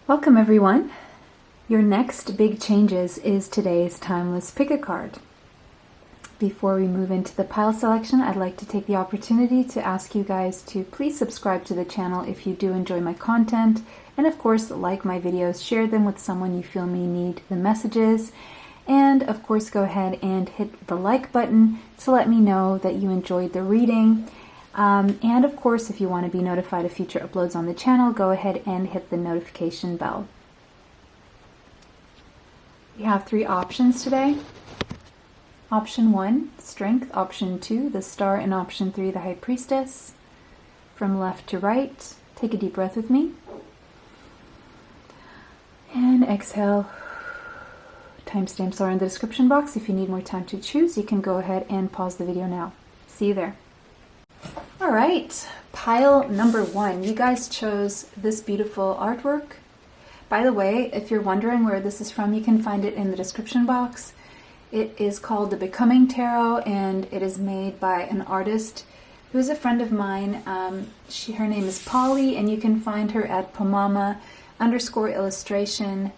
Welcome everyone. Your next big changes is today's timeless pick a card. Before we move into the pile selection, I'd like to take the opportunity to ask you guys to please subscribe to the channel if you do enjoy my content, and of course like my videos, share them with someone you feel may need the messages, and of course go ahead and hit the like button to let me know that you enjoyed the reading. And of course, if you want to be notified of future uploads on the channel, go ahead and hit the notification bell. We have three options today. Option 1, Strength. Option 2, the Star. And Option 3, the High Priestess. From left to right, take a deep breath with me. And exhale. Timestamps are in the description box. If you need more time to choose, you can go ahead and pause the video now. See you there. All right, pile number 1. You guys chose this beautiful artwork. By the way, if you're wondering where this is from, you can find it in the description box. It is called the Becoming Tarot, and it is made by an artist who is a friend of mine. Her name is Polly, and you can find her at pomama_illustration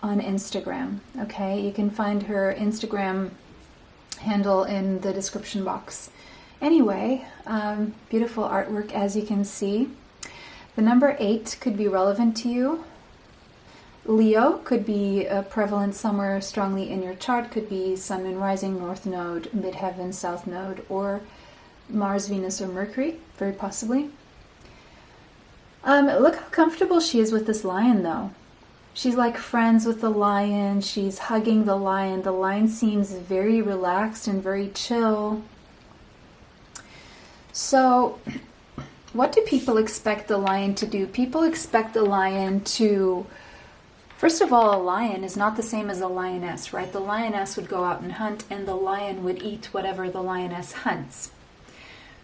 on Instagram. Okay, you can find her Instagram handle in the description box. Anyway, beautiful artwork as you can see. The number 8 could be relevant to you. Leo could be prevalent somewhere strongly in your chart. Could be Sun, Moon, Rising, North Node, Midheaven, South Node, or Mars, Venus, or Mercury, very possibly. Look how comfortable she is with this lion though. She's like friends with the lion. She's hugging the lion. The lion seems very relaxed and very chill. So, what do people expect the lion to do? People expect the lion to, first of all, a lion is not the same as a lioness, right? The lioness would go out and hunt, and the lion would eat whatever the lioness hunts.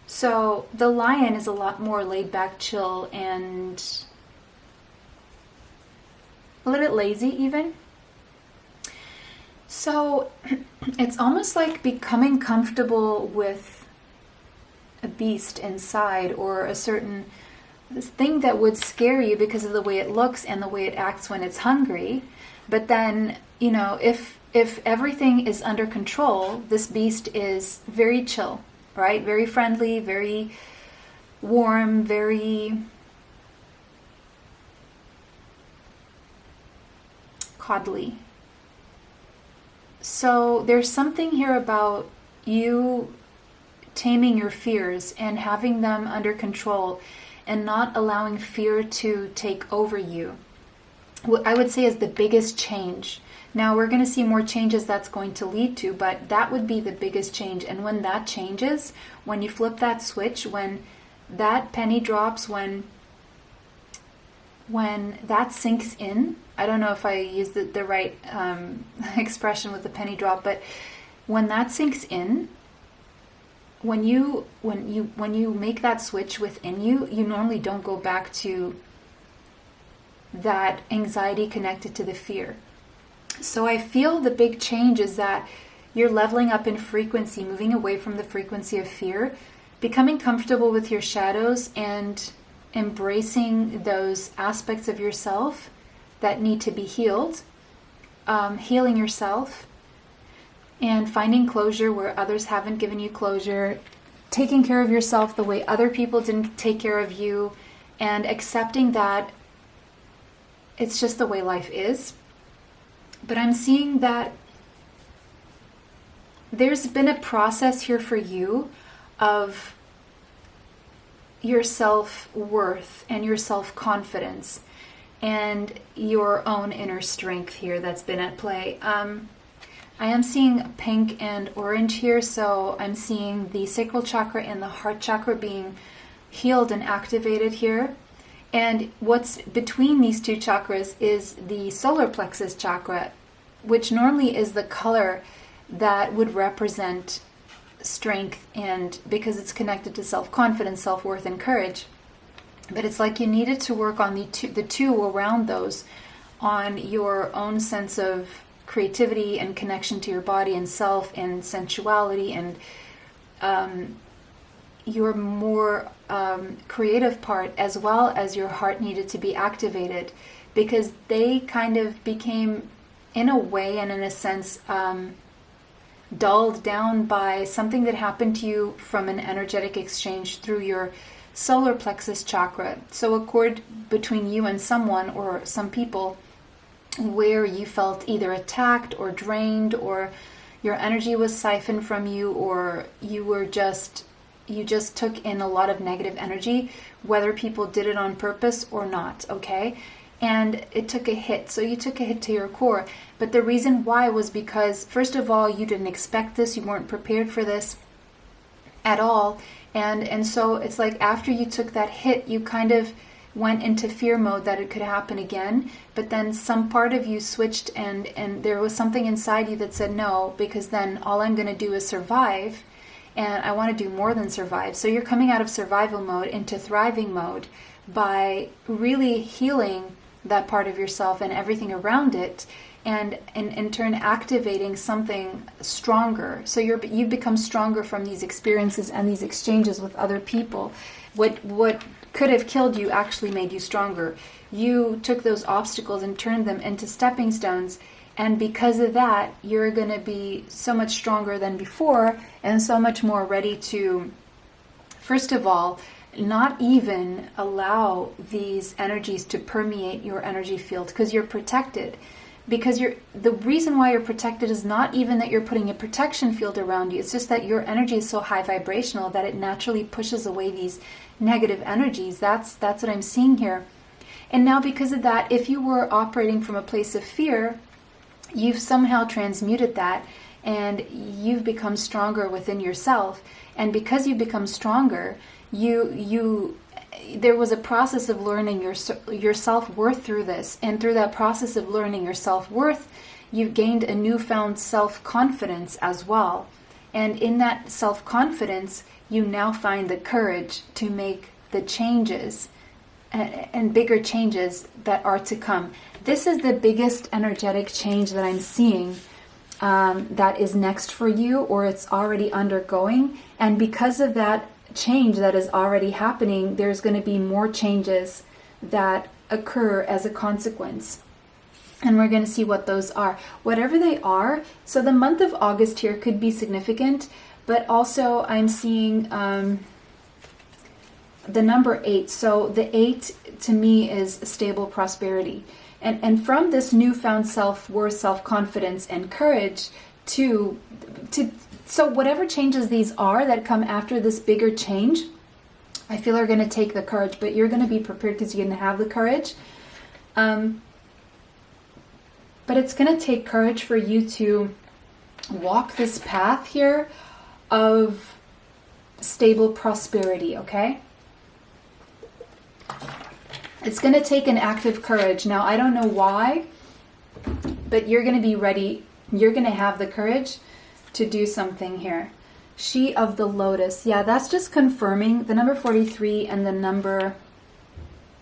So, the lion is a lot more laid back, chill, and a little bit lazy even. So, it's almost like becoming comfortable with a beast inside, or a certain thing that would scare you because of the way it looks and the way it acts when it's hungry. But then, you know, if everything is under control, this beast is very chill, right? Very friendly, very warm, very coddly. So there's something here about you taming your fears and having them under control and not allowing fear to take over you. What I would say is the biggest change. Now we're going to see more changes that's going to lead to, but that would be the biggest change. And when that changes, when you flip that switch, when that penny drops, when that sinks in, I don't know if I used the right expression with the penny drop, but when that sinks in, when you make that switch within you, you normally don't go back to that anxiety connected to the fear. So I feel the big change is that you're leveling up in frequency, moving away from the frequency of fear, becoming comfortable with your shadows, and embracing those aspects of yourself that need to be healed, healing yourself, and finding closure where others haven't given you closure, taking care of yourself the way other people didn't take care of you, and accepting that it's just the way life is. But I'm seeing that there's been a process here for you of your self-worth and your self-confidence and your own inner strength here that's been at play. I am seeing pink and orange here, so I'm seeing the sacral chakra and the heart chakra being healed and activated here. And what's between these two chakras is the solar plexus chakra, which normally is the color that would represent strength, and because it's connected to self-confidence, self-worth, and courage. But it's like you needed to work on the two around those, on your own sense of creativity and connection to your body and self and sensuality, and your more creative part, as well as your heart, needed to be activated, because they kind of became, in a way and in a sense, dulled down by something that happened to you from an energetic exchange through your solar plexus chakra. So a cord between you and someone or some people, where you felt either attacked or drained, or your energy was siphoned from you, or you just took in a lot of negative energy, whether people did it on purpose or not, okay? And it took a hit. So you took a hit to your core. But the reason why was because, first of all, you didn't expect this. You weren't prepared for this at all. And so it's like, after you took that hit, you kind of went into fear mode that it could happen again. But then some part of you switched, and there was something inside you that said no, because then all I'm going to do is survive. And I want to do more than survive. So you're coming out of survival mode into thriving mode by really healing that part of yourself and everything around it, and in turn activating something stronger. So you've become stronger from these experiences and these exchanges with other people. What could have killed you actually made you stronger. You took those obstacles and turned them into stepping stones, and because of that, you're going to be so much stronger than before, and so much more ready to, first of all, not even allow these energies to permeate your energy field, because you're protected. Because the reason why you're protected is not even that you're putting a protection field around you. It's just that your energy is so high vibrational that it naturally pushes away these negative energies. That's what I'm seeing here. And now, because of that, if you were operating from a place of fear, you've somehow transmuted that, and you've become stronger within yourself. And because you've become stronger, there was a process of learning your self-worth through this. And through that process of learning your self-worth, you've gained a newfound self-confidence as well. And in that self-confidence, you now find the courage to make the changes and bigger changes that are to come. This is the biggest energetic change that I'm seeing that is next for you, or it's already undergoing. And because of that change that is already happening, there's going to be more changes that occur as a consequence. And we're going to see what those are. Whatever they are, so the month of August here could be significant, but also I'm seeing the number 8. So the 8 to me is stable prosperity. And from this newfound self-worth, self-confidence, and courage so whatever changes these are that come after this bigger change, I feel are going to take the courage, but you're going to be prepared because you're going to have the courage. But it's going to take courage for you to walk this path here of stable prosperity, okay? It's going to take an active courage. Now, I don't know why, but you're going to be ready. You're going to have the courage to do something here. She of the Lotus. Yeah, that's just confirming the number 43 and the number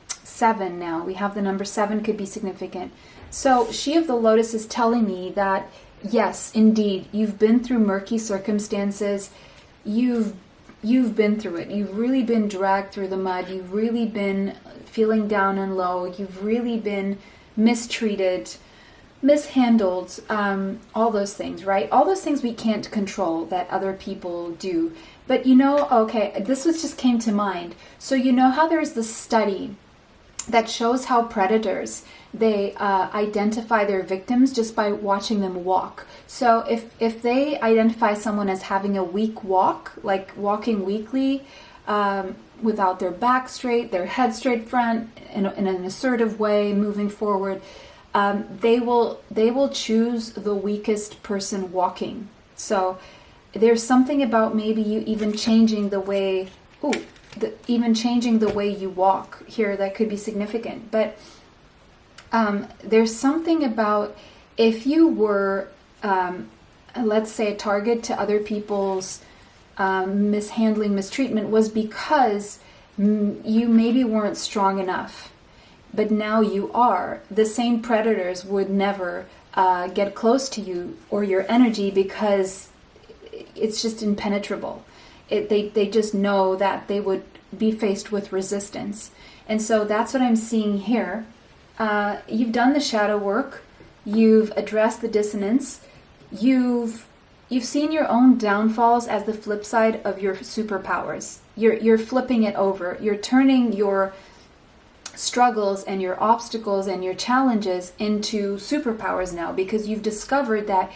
7 now. We have the number 7 could be significant. So She of the Lotus is telling me that, yes, indeed, you've been through murky circumstances. You've been through it. You've really been dragged through the mud. You've really been feeling down and low. You've really been mistreated, mishandled, all those things, right? All those things we can't control that other people do. But okay, this just came to mind. So you know how there's this study that shows how predators, they identify their victims just by watching them walk. So if they identify someone as having a weak walk, like walking weakly, without their back straight, their head straight front, in an assertive way, moving forward, they will choose the weakest person walking. So there's something about maybe you even changing the way, changing the way you walk here that could be significant. But there's something about if you were, let's say, a target to other people's mishandling, mistreatment, was because you maybe weren't strong enough. But now you are. The same predators would never get close to you or your energy because it's just impenetrable. they just know that they would be faced with resistance. And so that's what I'm seeing here. You've done the shadow work. You've addressed the dissonance. You've seen your own downfalls as the flip side of your superpowers. You're flipping it over. You're turning your struggles and your obstacles and your challenges into superpowers now, because you've discovered that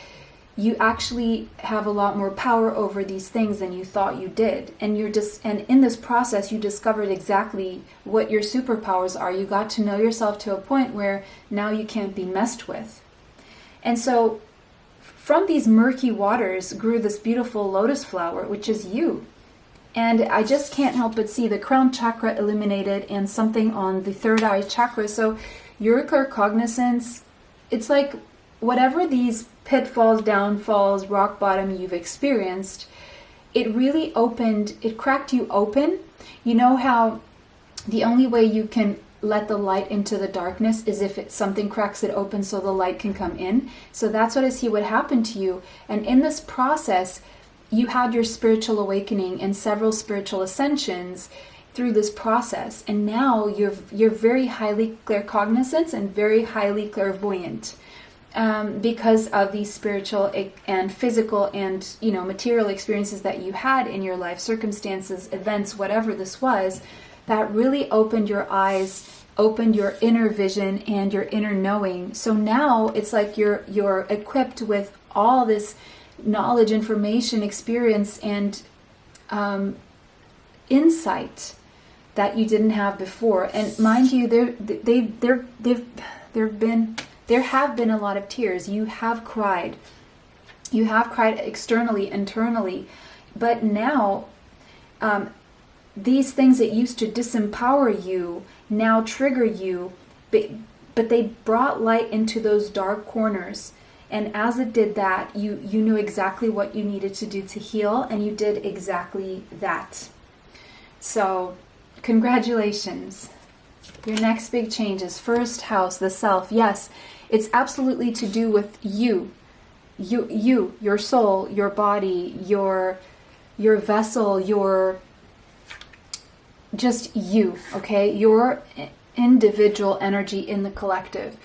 you actually have a lot more power over these things than you thought you did. And and in this process, you discovered exactly what your superpowers are. You got to know yourself to a point where now you can't be messed with. And so from these murky waters grew this beautiful lotus flower, which is you. And I just can't help but see the crown chakra illuminated and something on the third eye chakra. So your claircognizance, it's like whatever these pitfalls, downfalls, rock bottom you've experienced, it really it cracked you open. You know how the only way you can let the light into the darkness is if something cracks it open so the light can come in. So that's what I see what happened to you. And in this process, you had your spiritual awakening and several spiritual ascensions through this process. And now you're very highly claircognizant and very highly clairvoyant because of these spiritual and physical and material experiences that you had in your life, circumstances, events, whatever this was, that really opened your eyes, opened your inner vision and your inner knowing. So now it's like you're equipped with all this knowledge, information, experience, and insight that you didn't have before. And mind you, there have been a lot of tears. You have cried. You have cried externally, internally, but now these things that used to disempower you now trigger you, but they brought light into those dark corners. And as it did that, you knew exactly what you needed to do to heal, and you did exactly that. So, congratulations. Your next big change is first house, the self. Yes, it's absolutely to do with you. Your soul, your body, your vessel, just you, okay? Your individual energy in the collective.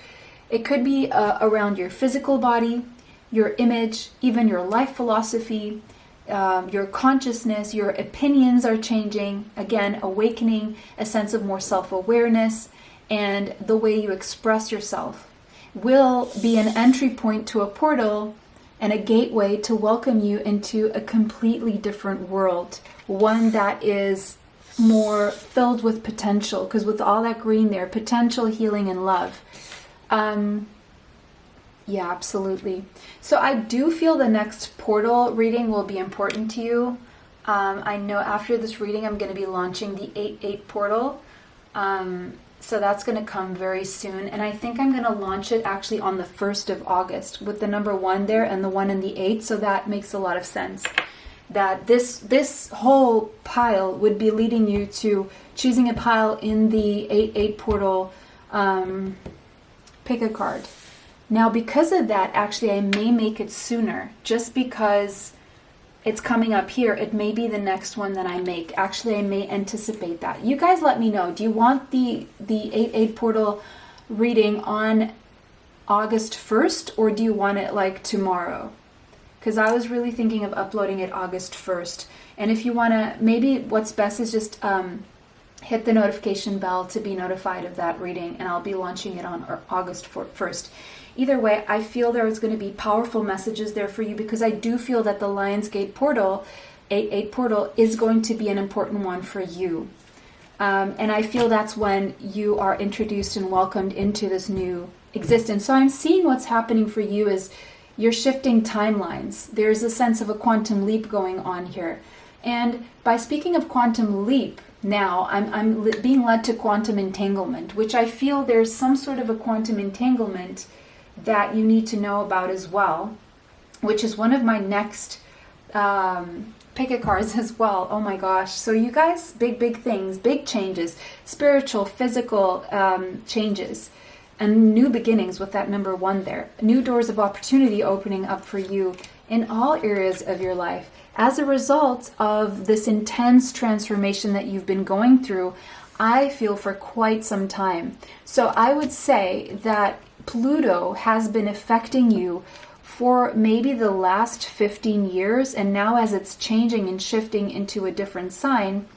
It could be around your physical body, your image, even your life philosophy, your consciousness, your opinions are changing. Again, awakening a sense of more self-awareness, and the way you express yourself will be an entry point to a portal and a gateway to welcome you into a completely different world. One that is more filled with potential, because with all that green there, potential, healing, and love. Yeah, absolutely. So I do feel the next portal reading will be important to you. I know after this reading, I'm going to be launching the 8-8 portal. So that's going to come very soon. And I think I'm going to launch it actually on the 1st of August with the number 1 there and the 1 in the 8. So that makes a lot of sense. That this whole pile would be leading you to choosing a pile in the 8-8 portal. Pick a card. Now, because of that, actually, I may make it sooner, just because it's coming up here. It may be the next one that I make. Actually, I may anticipate that. You guys let me know. Do you want the 8-8 portal reading on August 1st, or do you want it like tomorrow? Because I was really thinking of uploading it August 1st. And if you want to, maybe what's best is just hit the notification bell to be notified of that reading, and I'll be launching it on August 1st. Either way, I feel there is going to be powerful messages there for you, because I do feel that the Lionsgate portal, 8-8 portal, is going to be an important one for you. And I feel that's when you are introduced and welcomed into this new existence. So I'm seeing what's happening for you is you're shifting timelines. There's a sense of a quantum leap going on here. And by speaking of quantum leap, now I'm being led to quantum entanglement, which I feel there's some sort of a quantum entanglement that you need to know about as well, which is one of my next pick-a cards as well. Oh my gosh. So you guys, big things, big changes, spiritual, physical changes, and new beginnings with that number 1 there. New doors of opportunity opening up for you in all areas of your life. as a result of this intense transformation that you've been going through, I feel, for quite some time. So I would say that Pluto has been affecting you for maybe the last 15 years, and now as it's changing and shifting into a different sign,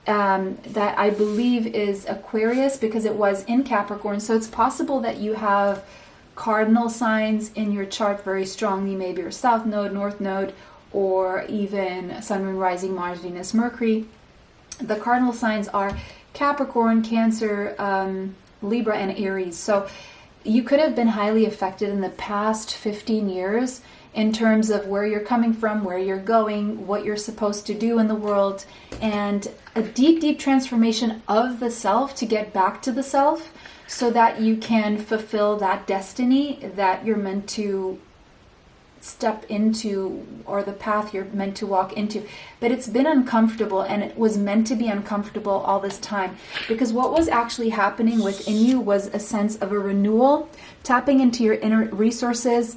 that I believe is Aquarius, because it was in Capricorn. So it's possible that you have cardinal signs in your chart very strongly, maybe your South Node, North Node, or even Sun, Moon, Rising, Mars, Venus, Mercury. The cardinal signs are Capricorn, Cancer, Libra, and Aries. So you could have been highly affected in the past 15 years in terms of where you're coming from, where you're going, what you're supposed to do in the world, and a deep, deep transformation of the self to get back to the self so that you can fulfill that destiny that you're meant to step into, or the path you're meant to walk into. But it's been uncomfortable, and it was meant to be uncomfortable all this time, because what was actually happening within you was a sense of a renewal, tapping into your inner resources,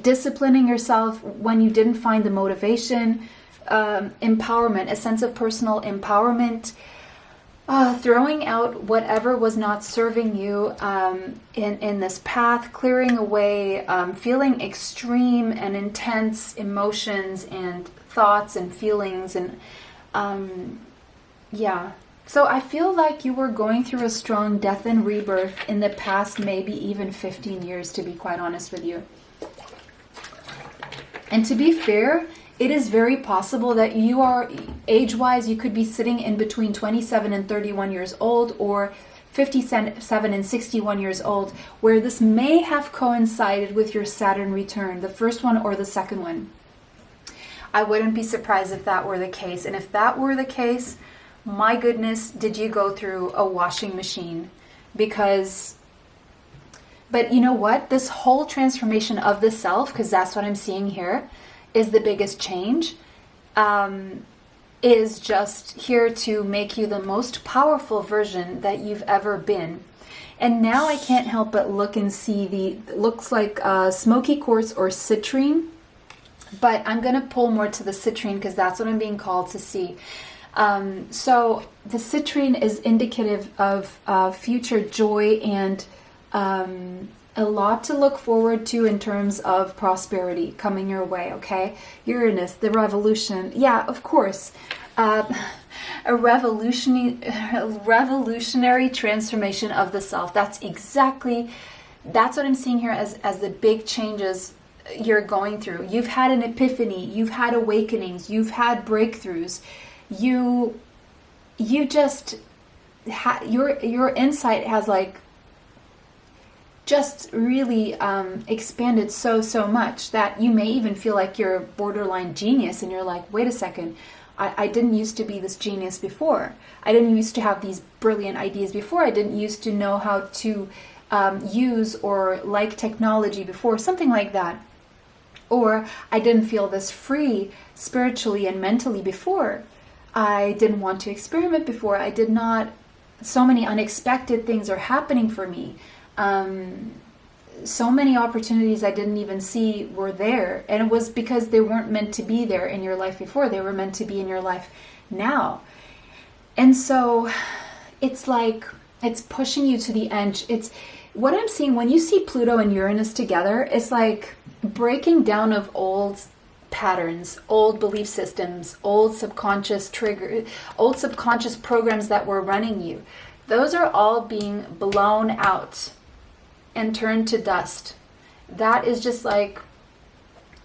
disciplining yourself when you didn't find the motivation, empowerment, a sense of personal empowerment, throwing out whatever was not serving you in this path, clearing away, feeling extreme and intense emotions and thoughts and feelings. And yeah. So I feel like you were going through a strong death and rebirth in the past, maybe even 15 years, to be quite honest with you. And to be fair, it is very possible that you are, age-wise, you could be sitting in between 27 and 31 years old, or 57 and 61 years old, where this may have coincided with your Saturn return, the first one or the second one. I wouldn't be surprised if that were the case. And if that were the case, my goodness, did you go through a washing machine? But you know what? This whole transformation of the self, because that's what I'm seeing here, is the biggest change, is just here to make you the most powerful version that you've ever been. And now I can't help but look and see looks like smoky quartz or citrine, but I'm going to pull more to the citrine because that's what I'm being called to see. So the citrine is indicative of future joy and a lot to look forward to in terms of prosperity coming your way, okay? Uranus, the revolution. Yeah, of course. A revolutionary transformation of the self. That's what I'm seeing here as the big changes you're going through. You've had an epiphany, you've had awakenings, you've had breakthroughs. You just your insight has just really expanded so much that you may even feel like you're a borderline genius, and you're like, wait a second, I didn't used to be this genius before. I didn't used to have these brilliant ideas before. I didn't used to know how to use or like technology before, something like that. Or I didn't feel this free spiritually and mentally before. I didn't want to experiment before. I did not. So many unexpected things are happening for me. So many opportunities I didn't even see were there. And it was because they weren't meant to be there in your life before. They were meant to be in your life now. And so it's like, it's pushing you to the edge. It's what I'm seeing when you see Pluto and Uranus together. It's like breaking down of old patterns, old belief systems, old subconscious programs that were running you. Those are all being blown out and turned to dust. That is just like,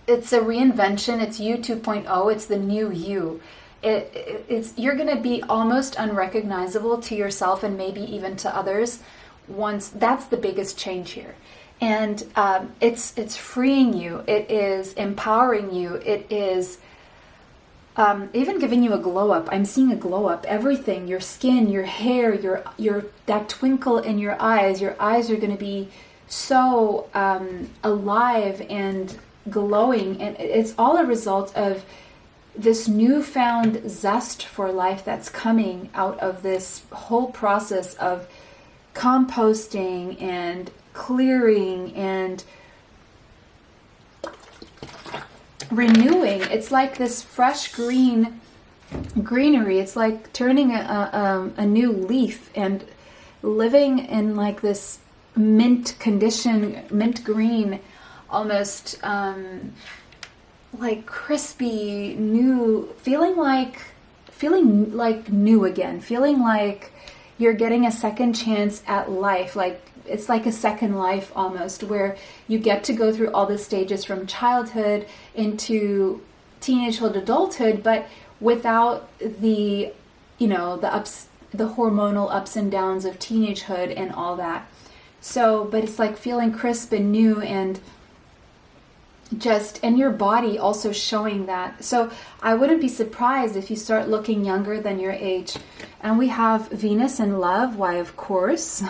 it's a reinvention. It's you 2.0. It's the new you. You're going to be almost unrecognizable to yourself and maybe even to others. Once that's the biggest change here. And it's freeing you. It is empowering you. It is even giving you a glow up. I'm seeing a glow up. Everything, your skin, your hair, your that twinkle in your eyes. Your eyes are going to be so alive and glowing. And it's all a result of this newfound zest for life that's coming out of this whole process of composting and clearing and renewing. It's like this fresh greenery. It's like turning a new leaf and living in like this mint condition, mint green, almost like crispy, new, feeling like new again, feeling like you're getting a second chance at life. Like it's like a second life almost, where you get to go through all the stages from childhood into teenagehood, adulthood, but without the, you know, the hormonal ups and downs of teenagehood and all that. So, but it's like feeling crisp and new, and and your body also showing that. So I wouldn't be surprised if you start looking younger than your age. And we have Venus and love. Why, of course.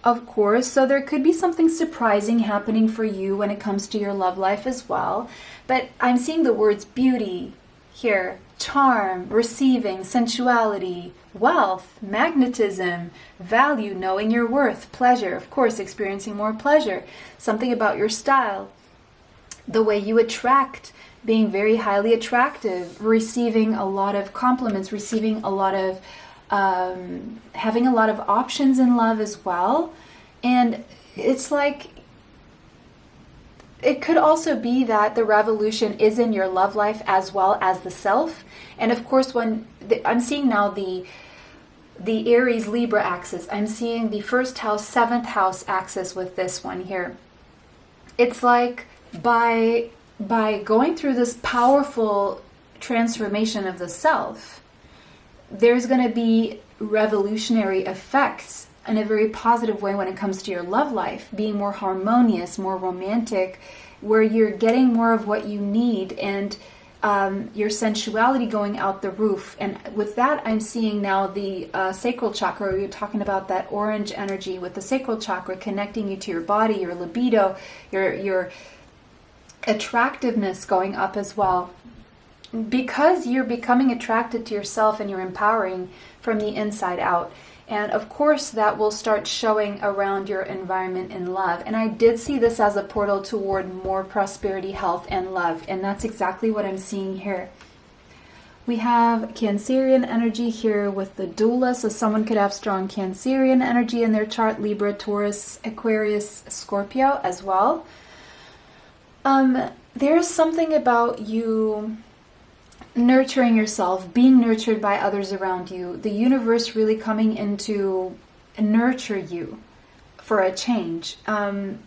Of course. So there could be something surprising happening for you when it comes to your love life as well. But I'm seeing the words beauty here, charm, receiving, sensuality, wealth, magnetism, value, knowing your worth, pleasure, of course, experiencing more pleasure, something about your style, the way you attract, being very highly attractive, receiving a lot of compliments, receiving a lot of, having a lot of options in love as well. And it's like, it could also be that the revolution is in your love life as well as the self. And of course, when I'm seeing now the Aries Libra axis, I'm seeing the first house, seventh house axis with this one here. It's like by going through this powerful transformation of the self, there's going to be revolutionary effects in a very positive way when it comes to your love life, being more harmonious, more romantic, where you're getting more of what you need, and your sensuality going out the roof. And with that, I'm seeing now the sacral chakra. You're talking about that orange energy with the sacral chakra connecting you to your body, your libido, your attractiveness going up as well, because you're becoming attracted to yourself and you're empowering from the inside out. And of course, that will start showing around your environment in love. And I did see this as a portal toward more prosperity, health, and love. And that's exactly what I'm seeing here. We have Cancerian energy here with the doula. So someone could have strong Cancerian energy in their chart, Libra, Taurus, Aquarius, Scorpio as well. There's something about you nurturing yourself, being nurtured by others around you, the universe really coming in to nurture you for a change.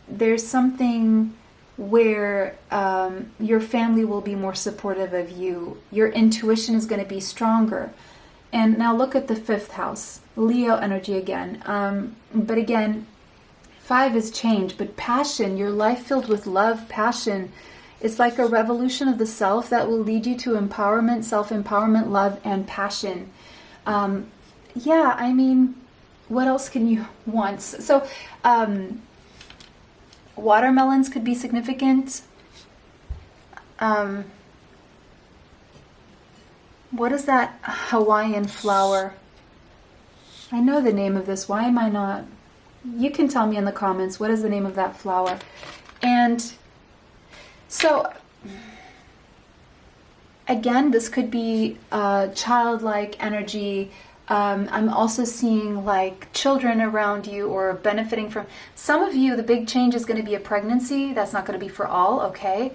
There's something where your family will be more supportive of you. Your intuition is going to be stronger. And now look at the fifth house, Leo energy again. But again, 5 is change, but passion, your life filled with love, passion. It's like a revolution of the self that will lead you to empowerment, self-empowerment, love, and passion. Yeah, I mean, what else can you want? So, watermelons could be significant. What is that Hawaiian flower? I know the name of this. Why am I not? You can tell me in the comments, what is the name of that flower? And so, again, this could be childlike energy. I'm also seeing like children around you or benefiting from. Some of you, the big change is going to be a pregnancy. That's not going to be for all, okay?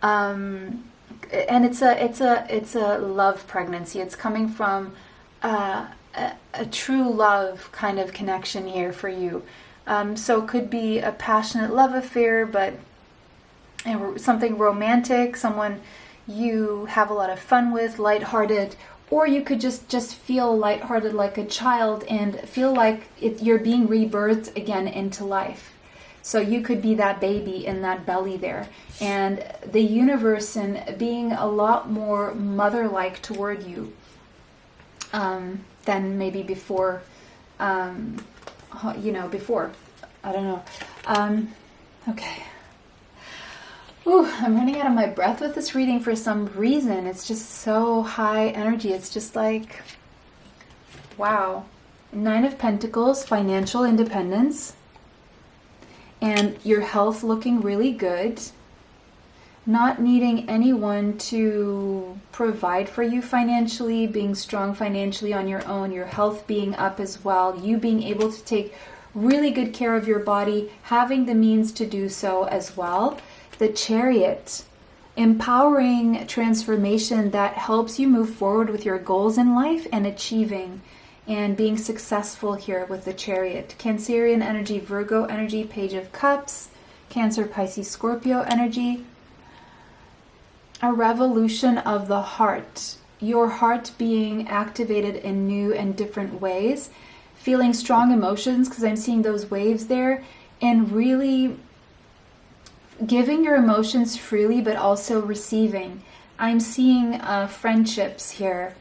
And it's a love pregnancy. It's coming from a true love kind of connection here for you. So it could be a passionate love affair, but something romantic, someone you have a lot of fun with, lighthearted, or you could just feel lighthearted like a child and feel like you're being rebirthed again into life. So you could be that baby in that belly there, and the universe and being a lot more mother-like toward you than maybe before. Before, I don't know. Okay. Ooh, I'm running out of my breath with this reading for some reason. It's just so high energy. It's just like, wow. 9 of Pentacles, financial independence, and your health looking really good. not needing anyone to provide for you financially, being strong financially on your own, your health being up as well, you being able to take really good care of your body, having the means to do so as well. The Chariot, empowering transformation that helps you move forward with your goals in life and achieving and being successful here with the Chariot. Cancerian energy, Virgo energy, Page of Cups, Cancer, Pisces, Scorpio energy. A revolution of the heart, your heart being activated in new and different ways, feeling strong emotions, because I'm seeing those waves there, and really giving your emotions freely, but also receiving. I'm seeing friendships here,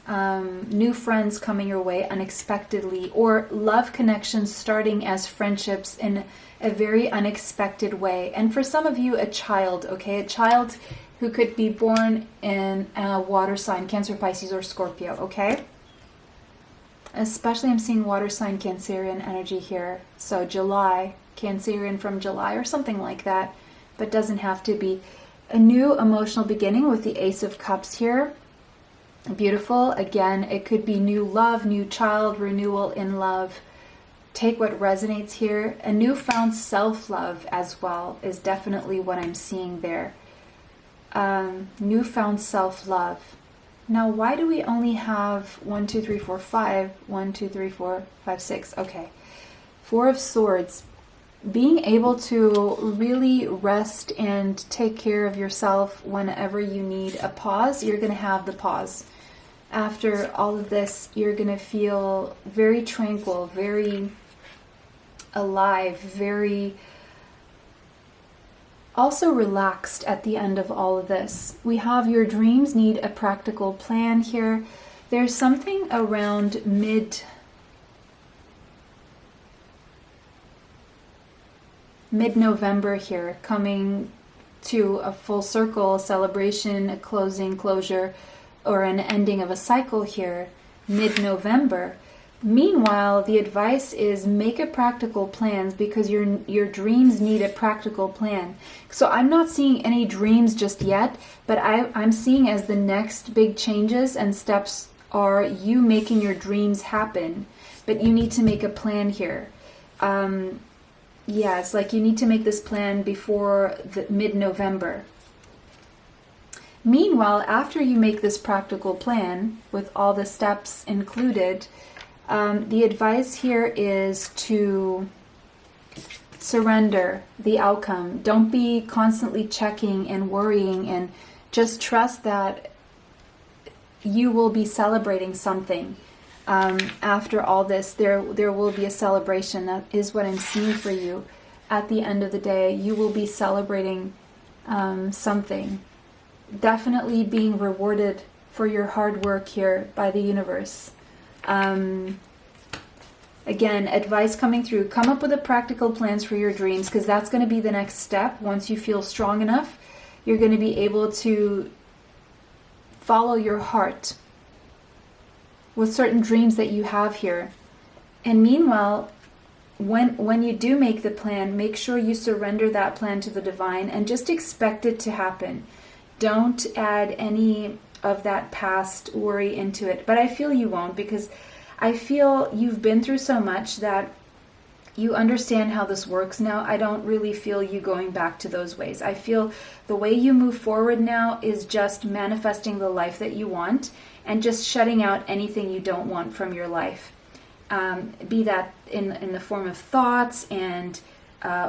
new friends coming your way unexpectedly, or love connections starting as friendships in a very unexpected way. And for some of you, a child, okay? A child who could be born in a water sign, Cancer, Pisces, or Scorpio, okay? Especially I'm seeing water sign Cancerian energy here. So July, Cancerian from July or something like that, but doesn't have to be. A new emotional beginning with the Ace of Cups here. Beautiful. Again, it could be new love, new child, renewal in love. Take what resonates here. A newfound self-love as well is definitely what I'm seeing there. Newfound self-love. Now, why do we only have 1, 2, 3, 4, 5? 1, 2, 3, 4, 5, 6. Okay. 4 of Swords. Being able to really rest and take care of yourself whenever you need a pause, you're going to have the pause. After all of this, you're going to feel very tranquil, very alive, very also relaxed at the end of all of this. We have your dreams need a practical plan here. There's something around mid-November here, coming to a full circle, celebration, a closing, closure, or an ending of a cycle here, mid-November. Meanwhile, the advice is make a practical plan, because your dreams need a practical plan. So I'm not seeing any dreams just yet, but I'm seeing as the next big changes and steps are you making your dreams happen. But you need to make a plan here. Yeah, it's like you need to make this plan before the mid-November. Meanwhile, after you make this practical plan with all the steps included, the advice here is to surrender the outcome. Don't be constantly checking and worrying, and just trust that you will be celebrating something. After all this, there will be a celebration. That is what I'm seeing for you. At the end of the day, you will be celebrating something. Definitely being rewarded for your hard work here by the universe. Again, advice coming through. Come up with a practical plans for your dreams, because that's going to be the next step. Once you feel strong enough, you're going to be able to follow your heart with certain dreams that you have here. And meanwhile, when you do make the plan, make sure you surrender that plan to the divine and just expect it to happen. Don't add any of that past worry into it. But I feel you won't, because I feel you've been through so much that you understand how this works now. I don't really feel you going back to those ways. I feel the way you move forward now is just manifesting the life that you want and just shutting out anything you don't want from your life. Be that in the form of thoughts and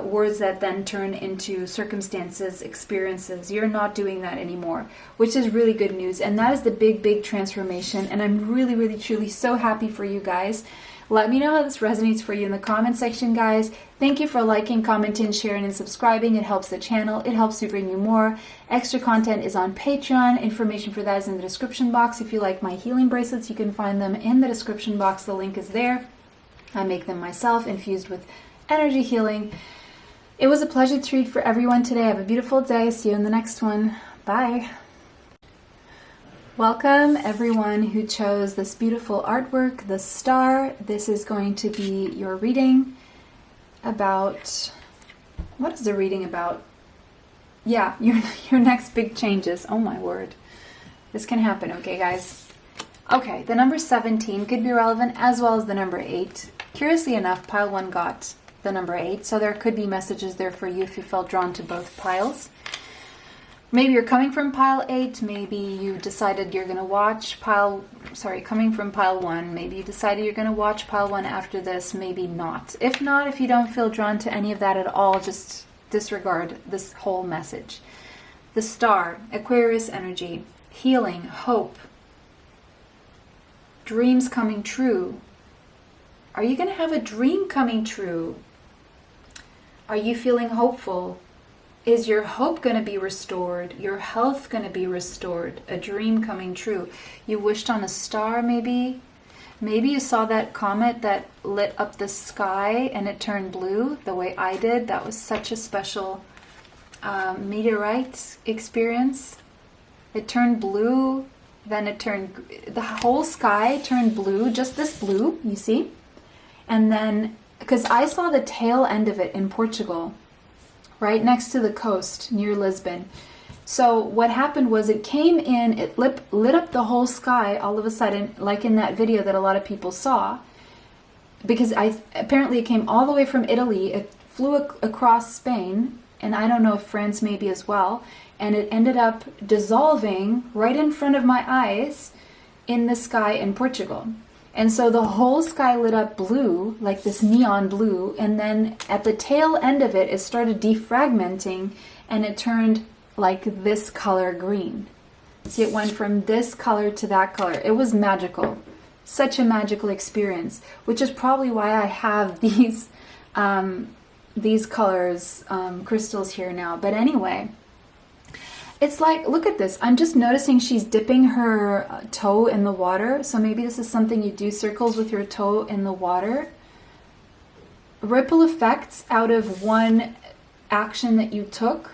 words that then turn into circumstances, experiences. You're not doing that anymore, which is really good news. And that is the big, big transformation. And I'm really, really, truly so happy for you guys. Let me know how this resonates for you in the comment section, guys. Thank you for liking, commenting, sharing, and subscribing. It helps the channel. It helps to bring you more. Extra content is on Patreon. Information for that is in the description box. If you like my healing bracelets, you can find them in the description box. The link is there. I make them myself, infused with energy healing. It was a pleasure to read for everyone today. Have a beautiful day. See you in the next one. Bye. Welcome everyone who chose this beautiful artwork, the star. This is going to be your reading about, what is the reading about? yeah, your next big changes. Oh my word. This can happen, okay, guys? Okay, the number 17 could be relevant as well as the number 8. Curiously enough, pile 1 got the number 8, so there could be messages there for you if you felt drawn to both piles. Maybe you're coming from pile 8, maybe you decided you're going to watch coming from pile 1, maybe you decided you're going to watch pile 1 after this, maybe not. If not, if you don't feel drawn to any of that at all, just disregard this whole message. The star, Aquarius energy, healing, hope, dreams coming true. Are you going to have a dream coming true? Are you feeling hopeful? Is your hope going to be restored? Your health going to be restored? A dream coming true? You wished on a star maybe? Maybe you saw that comet that lit up the sky and it turned blue the way I did. That was such a special meteorite experience. It turned blue, then the whole sky turned blue, just this blue, you see? And then, because I saw the tail end of it in Portugal, right next to the coast near Lisbon. So what happened was it came in, it lit up the whole sky all of a sudden, like in that video that a lot of people saw, because apparently it came all the way from Italy, it flew across Spain, and I don't know if France maybe as well, and it ended up dissolving right in front of my eyes in the sky in Portugal. And so the whole sky lit up blue, like this neon blue, and then at the tail end of it, it started defragmenting and it turned like this color green. See, it went from this color to that color. It was magical. Such a magical experience, which is probably why I have these colors, crystals here now. But anyway, it's like, look at this. I'm just noticing she's dipping her toe in the water. So maybe this is something you do, circles with your toe in the water. Ripple effects out of one action that you took.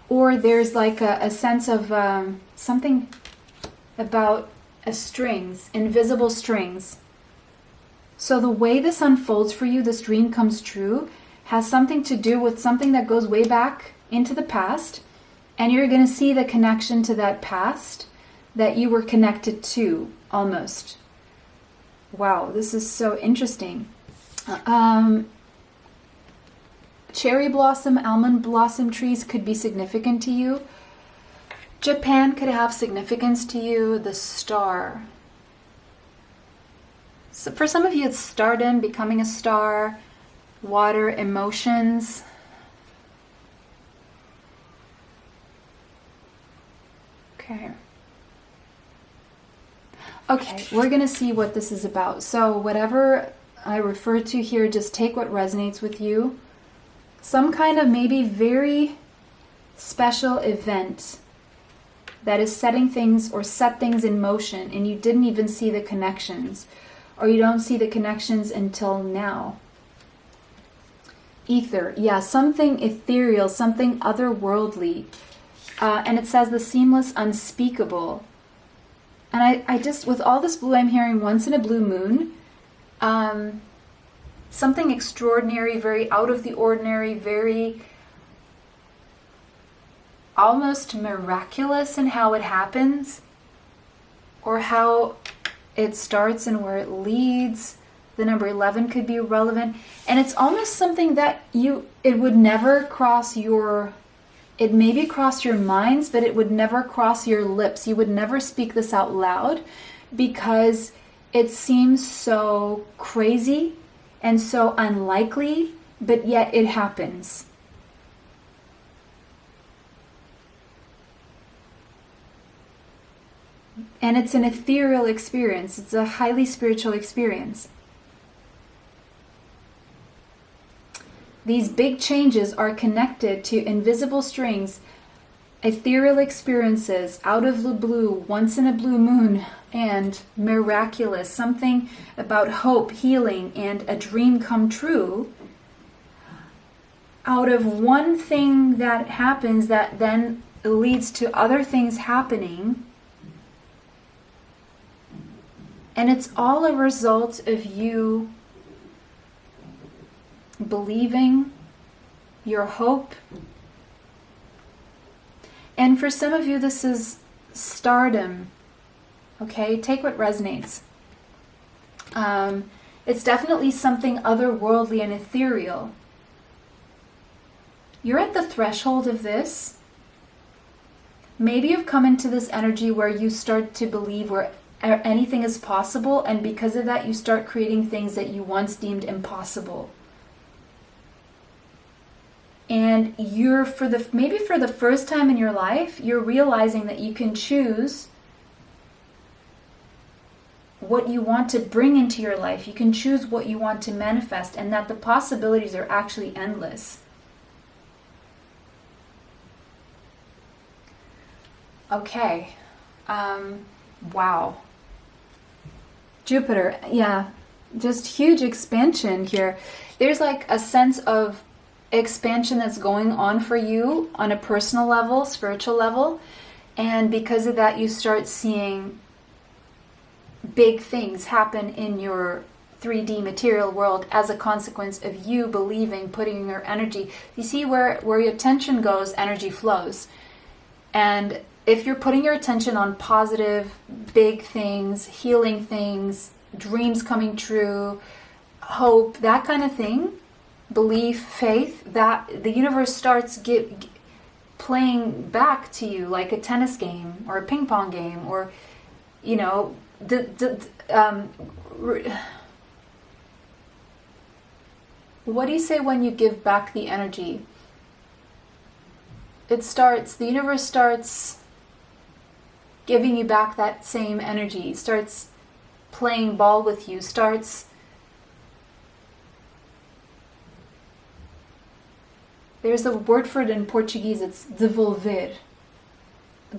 Or there's like a sense of something about strings, invisible strings. So the way this unfolds for you, this dream comes true, has something to do with something that goes way back into the past, and you're going to see the connection to that past that you were connected to, almost. Wow, this is so interesting. Cherry blossom, almond blossom trees could be significant to you. Japan could have significance to you. The star. So for some of you, it's stardom, becoming a star. Water, emotions. Okay. Okay, we're going to see what this is about. So whatever I refer to here, just take what resonates with you. Some kind of maybe very special event that is setting things or set things in motion, and you didn't even see the connections, or you don't see the connections until now. Ether, yeah, something ethereal, something otherworldly. And it says the seamless, unspeakable. And I just, with all this blue, I'm hearing once in a blue moon. Something extraordinary, very out of the ordinary, very almost miraculous in how it happens, or how it starts and where it leads. The number 11 could be relevant. And it's almost something that it would never cross it maybe cross your minds, but it would never cross your lips. You would never speak this out loud because it seems so crazy and so unlikely, but yet it happens. And it's an ethereal experience. It's a highly spiritual experience. These big changes are connected to invisible strings, ethereal experiences, out of the blue, once in a blue moon, and miraculous, something about hope, healing, and a dream come true. Out of one thing that happens that then leads to other things happening. And it's all a result of you believing, your hope. And for some of you, this is stardom. Okay, take what resonates. It's definitely something otherworldly and ethereal. You're at the threshold of this. Maybe you've come into this energy where you start to believe where anything is possible, and because of that, you start creating things that you once deemed impossible. And you're, maybe for the first time in your life, you're realizing that you can choose what you want to bring into your life. You can choose what you want to manifest, and that the possibilities are actually endless. Okay. Wow. Jupiter, yeah, just huge expansion here. There's like a sense of expansion that's going on for you on a personal level, spiritual level, and because of that, you start seeing big things happen in your 3D material world as a consequence of you believing, putting your energy. You see where your attention goes, energy flows. And if you're putting your attention on positive, big things, healing things, dreams coming true, hope, that kind of thing, belief, faith, that the universe starts playing back to you like a tennis game or a ping pong game, or, you know, what do you say when you give back the energy? The universe starts giving you back that same energy, starts playing ball with you, there's a word for it in Portuguese, it's devolver,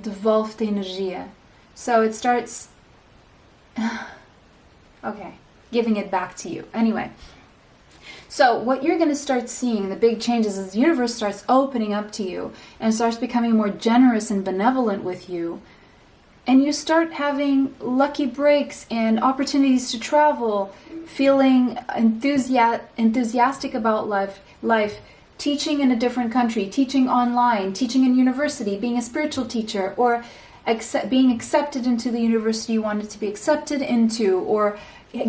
devolve-te energia. So it starts, okay, giving it back to you. Anyway, so what you're going to start seeing, the big changes, is the universe starts opening up to you and starts becoming more generous and benevolent with you. And you start having lucky breaks and opportunities to travel, feeling enthusiastic about life, teaching in a different country, teaching online, teaching in university, being a spiritual teacher, or being accepted into the university you wanted to be accepted into, or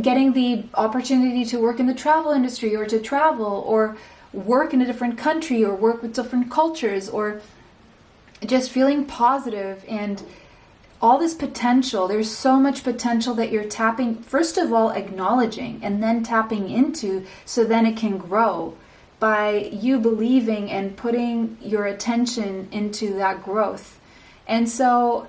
getting the opportunity to work in the travel industry, or to travel, or work in a different country, or work with different cultures, or just feeling positive and all this potential. There's so much potential that you're tapping, first of all, acknowledging, and then tapping into, so then it can grow by you believing and putting your attention into that growth. And so,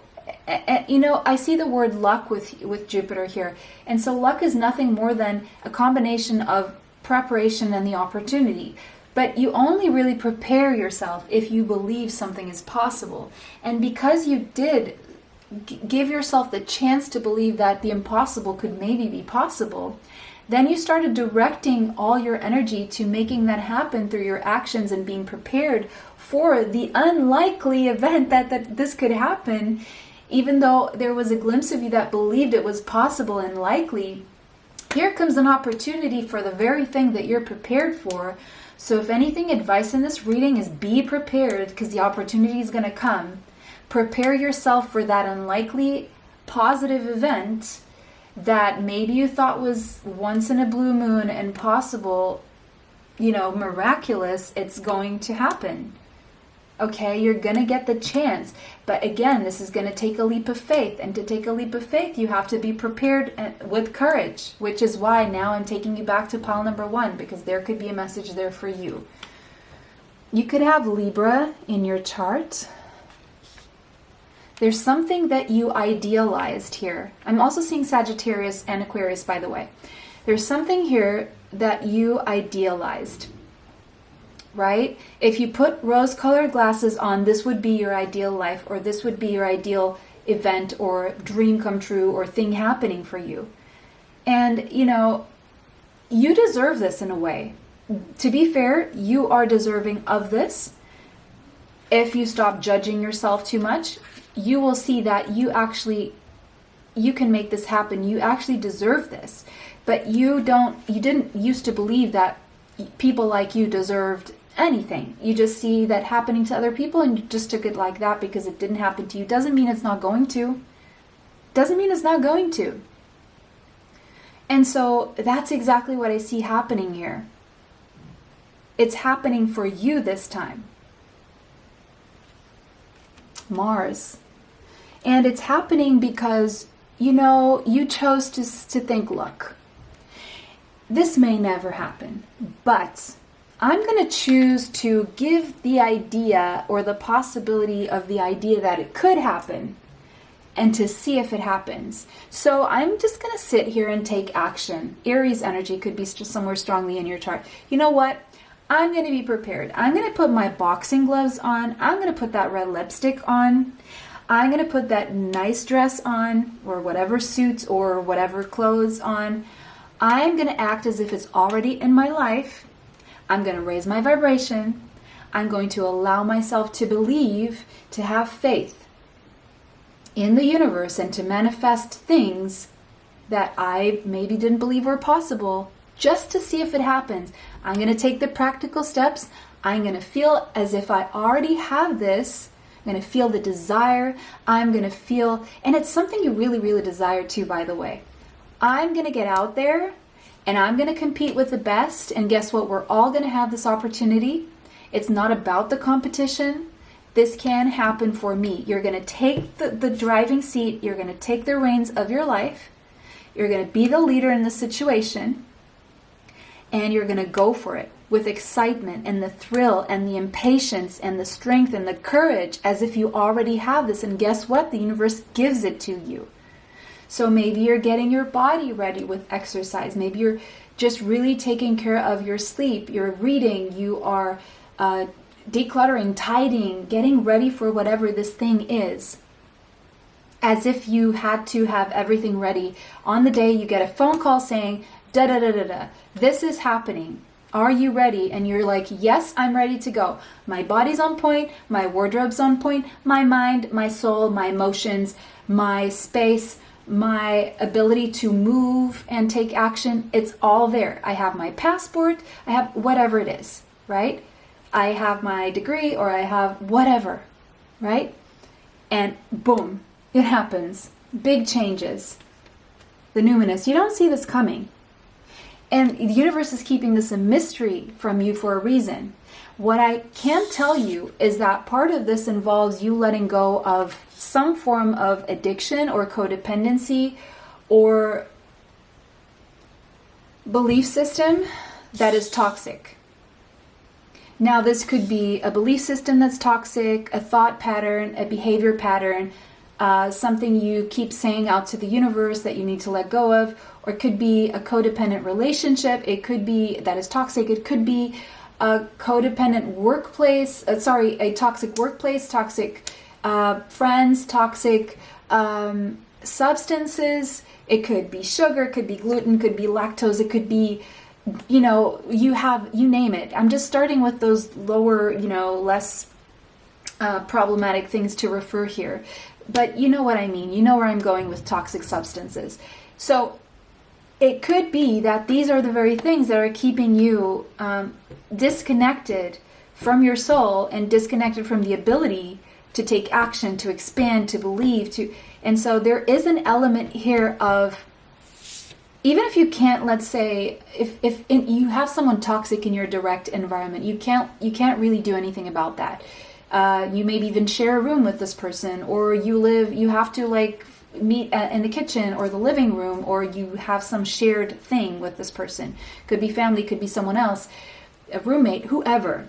you know, I see the word luck with Jupiter here. And so luck is nothing more than a combination of preparation and the opportunity. But you only really prepare yourself if you believe something is possible. And because you did give yourself the chance to believe that the impossible could maybe be possible, then you started directing all your energy to making that happen through your actions and being prepared for the unlikely event that this could happen. Even though there was a glimpse of you that believed it was possible and likely, here comes an opportunity for the very thing that you're prepared for. So if anything, advice in this reading is be prepared, because the opportunity is going to come. Prepare yourself for that unlikely positive event that maybe you thought was once in a blue moon and possible, you know, miraculous. It's going to happen. Okay, you're going to get the chance. But again, this is going to take a leap of faith. And to take a leap of faith, you have to be prepared with courage, which is why now I'm taking you back to pile number 1, because there could be a message there for you. You could have Libra in your chart. There's something that you idealized here. I'm also seeing Sagittarius and Aquarius, by the way. There's something here that you idealized, right? If you put rose-colored glasses on, this would be your ideal life, or this would be your ideal event or dream come true or thing happening for you. And, you know, you deserve this in a way. To be fair, you are deserving of this. If you stop judging yourself too much, you will see that you can make this happen. You actually deserve this. But you didn't used to believe that people like you deserved anything. You just see that happening to other people and you just took it like that because it didn't happen to you. Doesn't mean it's not going to. Doesn't mean it's not going to. And so that's exactly what I see happening here. It's happening for you this time. Mars. And it's happening because, you chose to think, look, this may never happen, but I'm going to choose to give the idea or the possibility of the idea that it could happen and to see if it happens. So I'm just going to sit here and take action. Aries energy could be somewhere strongly in your chart. You know what? I'm going to be prepared. I'm going to put my boxing gloves on. I'm going to put that red lipstick on. I'm going to put that nice dress on, or whatever suits or whatever clothes on. I'm going to act as if it's already in my life. I'm going to raise my vibration. I'm going to allow myself to believe, to have faith in the universe and to manifest things that I maybe didn't believe were possible, just to see if it happens. I'm going to take the practical steps. I'm going to feel as if I already have this. I'm going to feel the desire. I'm going to feel, and it's something you really, really desire too, by the way. I'm going to get out there and I'm going to compete with the best. And guess what? We're all going to have this opportunity. It's not about the competition. This can happen for me. You're going to take the driving seat. You're going to take the reins of your life. You're going to be the leader in the situation. And you're going to go for it with excitement and the thrill and the impatience and the strength and the courage as if you already have this. And guess what? The universe gives it to you. So maybe you're getting your body ready with exercise. Maybe you're just really taking care of your sleep. You're reading. You are decluttering, tidying, getting ready for whatever this thing is. As if you had to have everything ready. On the day you get a phone call saying, da-da-da-da-da, this is happening. Are you ready? And you're like, yes, I'm ready to go. My body's on point. My wardrobe's on point. My mind, my soul, my emotions, my space, my ability to move and take action. It's all there. I have my passport. I have whatever it is, right? I have my degree or I have whatever, right? And boom, it happens. Big changes. The numinous. You don't see this coming. And the universe is keeping this a mystery from you for a reason. What I can tell you is that part of this involves you letting go of some form of addiction or codependency or belief system that is toxic. Now, this could be a belief system that's toxic, a thought pattern, a behavior pattern, something you keep saying out to the universe that you need to let go of, or it could be a codependent relationship. It could be that is toxic. It could be a codependent workplace, a toxic workplace, toxic friends, toxic substances. It could be sugar, it could be gluten, could be lactose, it could be, you name it. I'm just starting with those lower, less problematic things to refer here. But you know what I mean. You know where I'm going with toxic substances. So it could be that these are the very things that are keeping you disconnected from your soul and disconnected from the ability to take action, to expand, to believe, and so there is an element here of, even if you can't, let's say, if you have someone toxic in your direct environment, you can't really do anything about that. You maybe even share a room with this person, or you have to meet in the kitchen or the living room, or you have some shared thing with this person. Could be family, could be someone else, a roommate, whoever,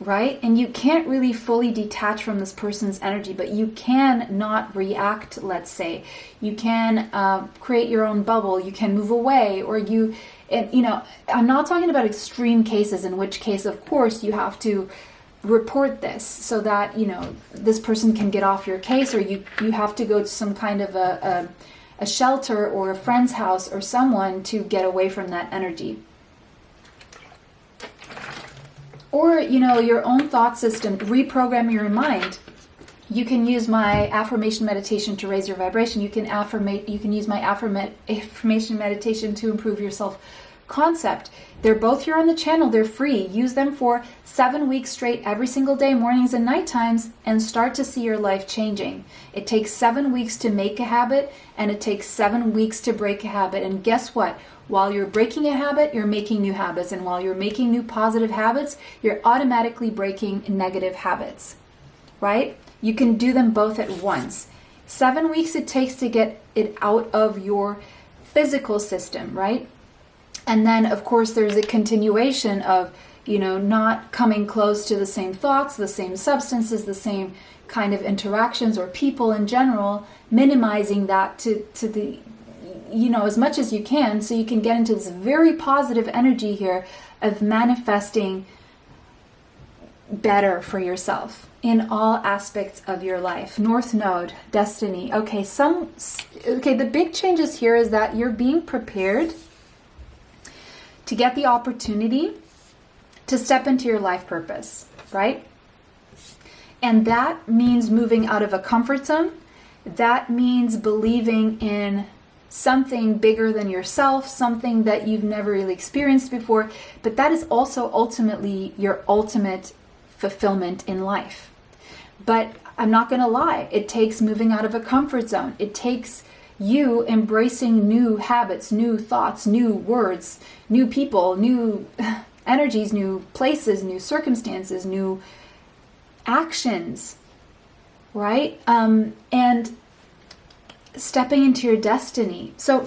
right? And you can't really fully detach from this person's energy, but you can not react, let's say. You can create your own bubble, you can move away, or I'm not talking about extreme cases, in which case, of course, you have to report this so that this person can get off your case, or you have to go to some kind of a shelter or a friend's house or someone to get away from that energy. Or your own thought system, reprogram your mind. You can use my affirmation meditation to raise your vibration. You can use my affirmation meditation to improve your self concept. They're both here on the channel. They're free. Use them for 7 weeks straight, every single day, mornings and night times, and start to see your life changing. It takes 7 weeks to make a habit, and it takes 7 weeks to break a habit. And guess what? While you're breaking a habit, you're making new habits. And while you're making new positive habits, you're automatically breaking negative habits, right? You can do them both at once. 7 weeks it takes to get it out of your physical system, right? And then, of course, there's a continuation of, not coming close to the same thoughts, the same substances, the same kind of interactions or people in general, minimizing that to the, as much as you can, so you can get into this very positive energy here of manifesting better for yourself in all aspects of your life. North Node, destiny. Okay, the big changes here is that you're being prepared to get the opportunity to step into your life purpose, right? And that means moving out of a comfort zone. That means believing in something bigger than yourself, something that you've never really experienced before. But that is also ultimately your ultimate fulfillment in life. But I'm not going to lie, it takes moving out of a comfort zone. It takes you embracing new habits, new thoughts, new words, new people, new energies, new places, new circumstances, new actions, right? And stepping into your destiny. So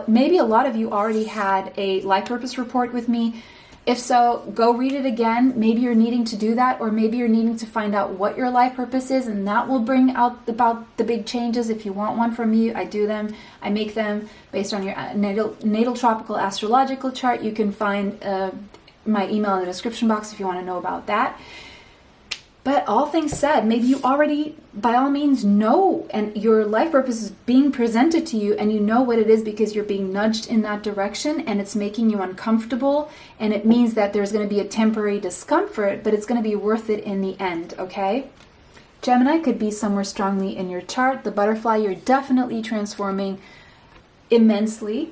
maybe a lot of you already had a life purpose report with me. If so, go read it again. Maybe you're needing to do that, or maybe you're needing to find out what your life purpose is, and that will bring out about the big changes. If you want one from me, I do them. I make them based on your natal tropical astrological chart. You can find my email in the description box if you want to know about that. But all things said, maybe you already, by all means, know, and your life purpose is being presented to you, and you know what it is because you're being nudged in that direction, and it's making you uncomfortable, and it means that there's going to be a temporary discomfort, but it's going to be worth it in the end, okay? Gemini could be somewhere strongly in your chart. The butterfly, you're definitely transforming immensely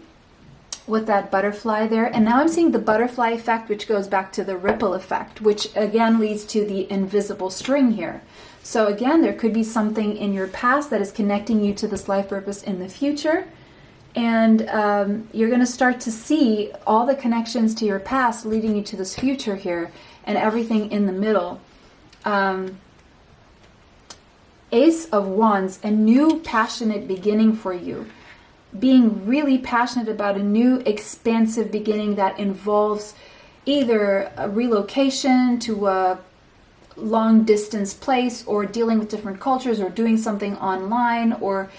with that butterfly there. And now I'm seeing the butterfly effect, which goes back to the ripple effect, which again leads to the invisible string here. So again, there could be something in your past that is connecting you to this life purpose in the future. And you're going to start to see all the connections to your past leading you to this future here, and everything in the middle. Ace of Wands, a new passionate beginning for you. Being really passionate about a new expansive beginning that involves either a relocation to a long distance place, or dealing with different cultures, or doing something online, or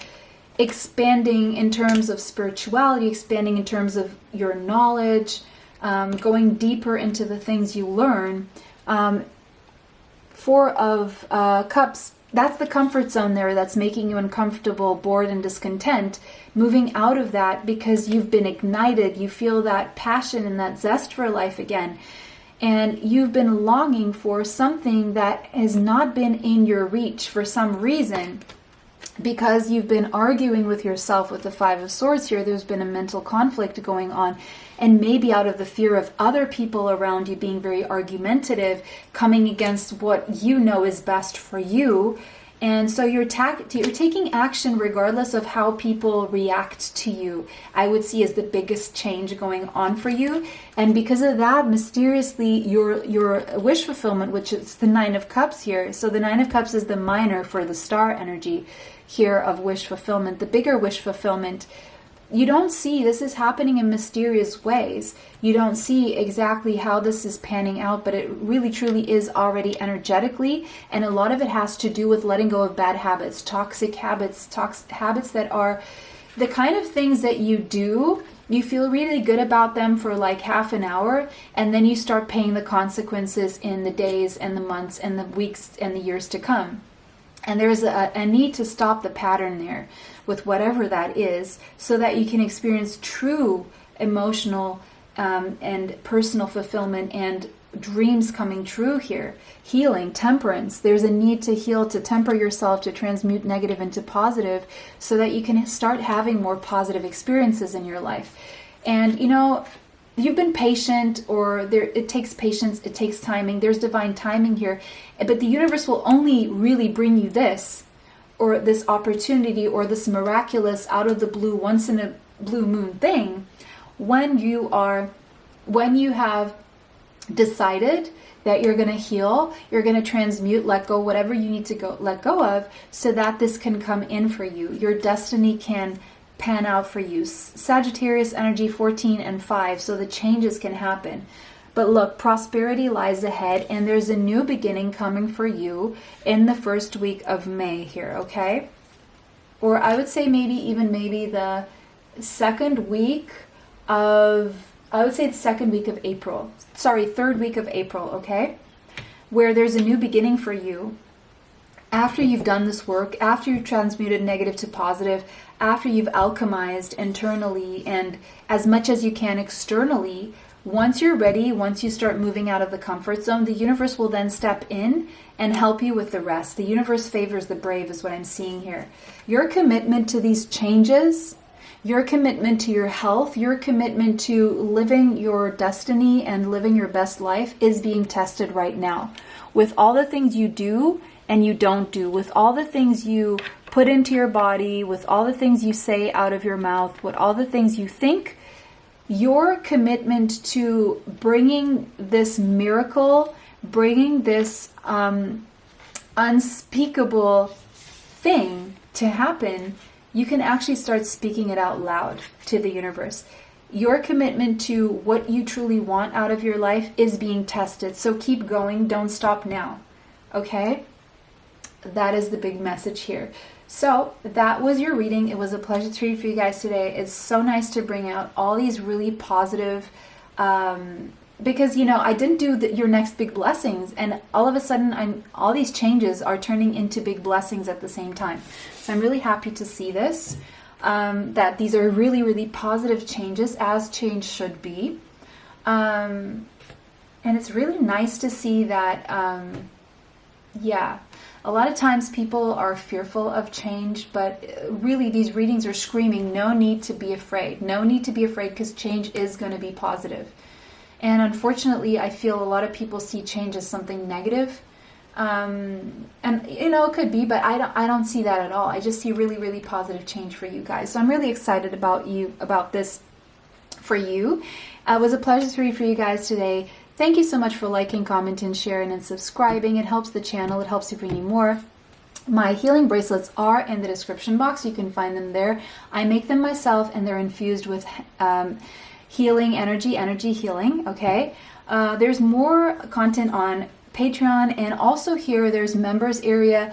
expanding in terms of spirituality, expanding in terms of your knowledge, going deeper into the things you learn. Four of Cups, that's the comfort zone there that's making you uncomfortable, bored, and discontent. Moving out of that because you've been ignited. You feel that passion and that zest for life again. And you've been longing for something that has not been in your reach for some reason, because you've been arguing with yourself with the Five of Swords here. There's been a mental conflict going on, and maybe out of the fear of other people around you being very argumentative, coming against what you know is best for you. And so you're taking action regardless of how people react to you, I would see as the biggest change going on for you. And because of that, mysteriously, your wish fulfillment, which is the Nine of Cups here. So the Nine of Cups is the minor for the star energy here of wish fulfillment. The bigger wish fulfillment, you don't see, this is happening in mysterious ways. You don't see exactly how this is panning out, but it really truly is already energetically. And a lot of it has to do with letting go of bad habits, toxic habits, habits that are the kind of things that you do. You feel really good about them for like half an hour, and then you start paying the consequences in the days and the months and the weeks and the years to come. And there's a need to stop the pattern there with whatever that is, so that you can experience true emotional and personal fulfillment and dreams coming true here. Healing, temperance. There's a need to heal, to temper yourself, to transmute negative into positive, so that you can start having more positive experiences in your life. And you've been patient, or it takes patience, it takes timing. There's divine timing here, but the universe will only really bring you this, or this opportunity, or this miraculous out of the blue, once in a blue moon thing, when you have decided that you're going to heal, you're going to transmute, let go, whatever you need to let go of, so that this can come in for you. Your destiny can pan out for you. Sagittarius energy 14 and 5, so the changes can happen. But look, prosperity lies ahead, and there's a new beginning coming for you in the first week of May here, okay? Or I would say maybe the second week of, I would say the second week of April. Sorry, third week of April, okay? Where there's a new beginning for you. After you've done this work, after you've transmuted negative to positive, after you've alchemized internally and as much as you can externally, once you're ready, once you start moving out of the comfort zone, the universe will then step in and help you with the rest. The universe favors the brave is what I'm seeing here. Your commitment to these changes, your commitment to your health, your commitment to living your destiny and living your best life is being tested right now. With all the things you do and you don't do, with all the things you put into your body, with all the things you say out of your mouth, with all the things you think, your commitment to bringing this miracle, bringing this unspeakable thing to happen, you can actually start speaking it out loud to the universe. Your commitment to what you truly want out of your life is being tested. So keep going. Don't stop now. Okay? That is the big message here. So that was your reading. It was a pleasure to read for you guys today. It's so nice to bring out all these really positive, because, I didn't do your next big blessings, and all of a sudden all these changes are turning into big blessings at the same time. So I'm really happy to see this, that these are really, really positive changes, as change should be. And it's really nice to see that, a lot of times people are fearful of change, but really these readings are screaming, no need to be afraid. No need to be afraid, because change is going to be positive. And unfortunately, I feel a lot of people see change as something negative. And it could be, but I don't see that at all. I just see really, really positive change for you guys. So I'm really excited about this for you. It was a pleasure to read for you guys today. Thank you so much for liking, commenting, sharing, and subscribing. It helps the channel. It helps you bring me more. My healing bracelets are in the description box. You can find them there. I make them myself, and they're infused with healing energy healing. Okay. There's more content on Patreon, and also here there's members area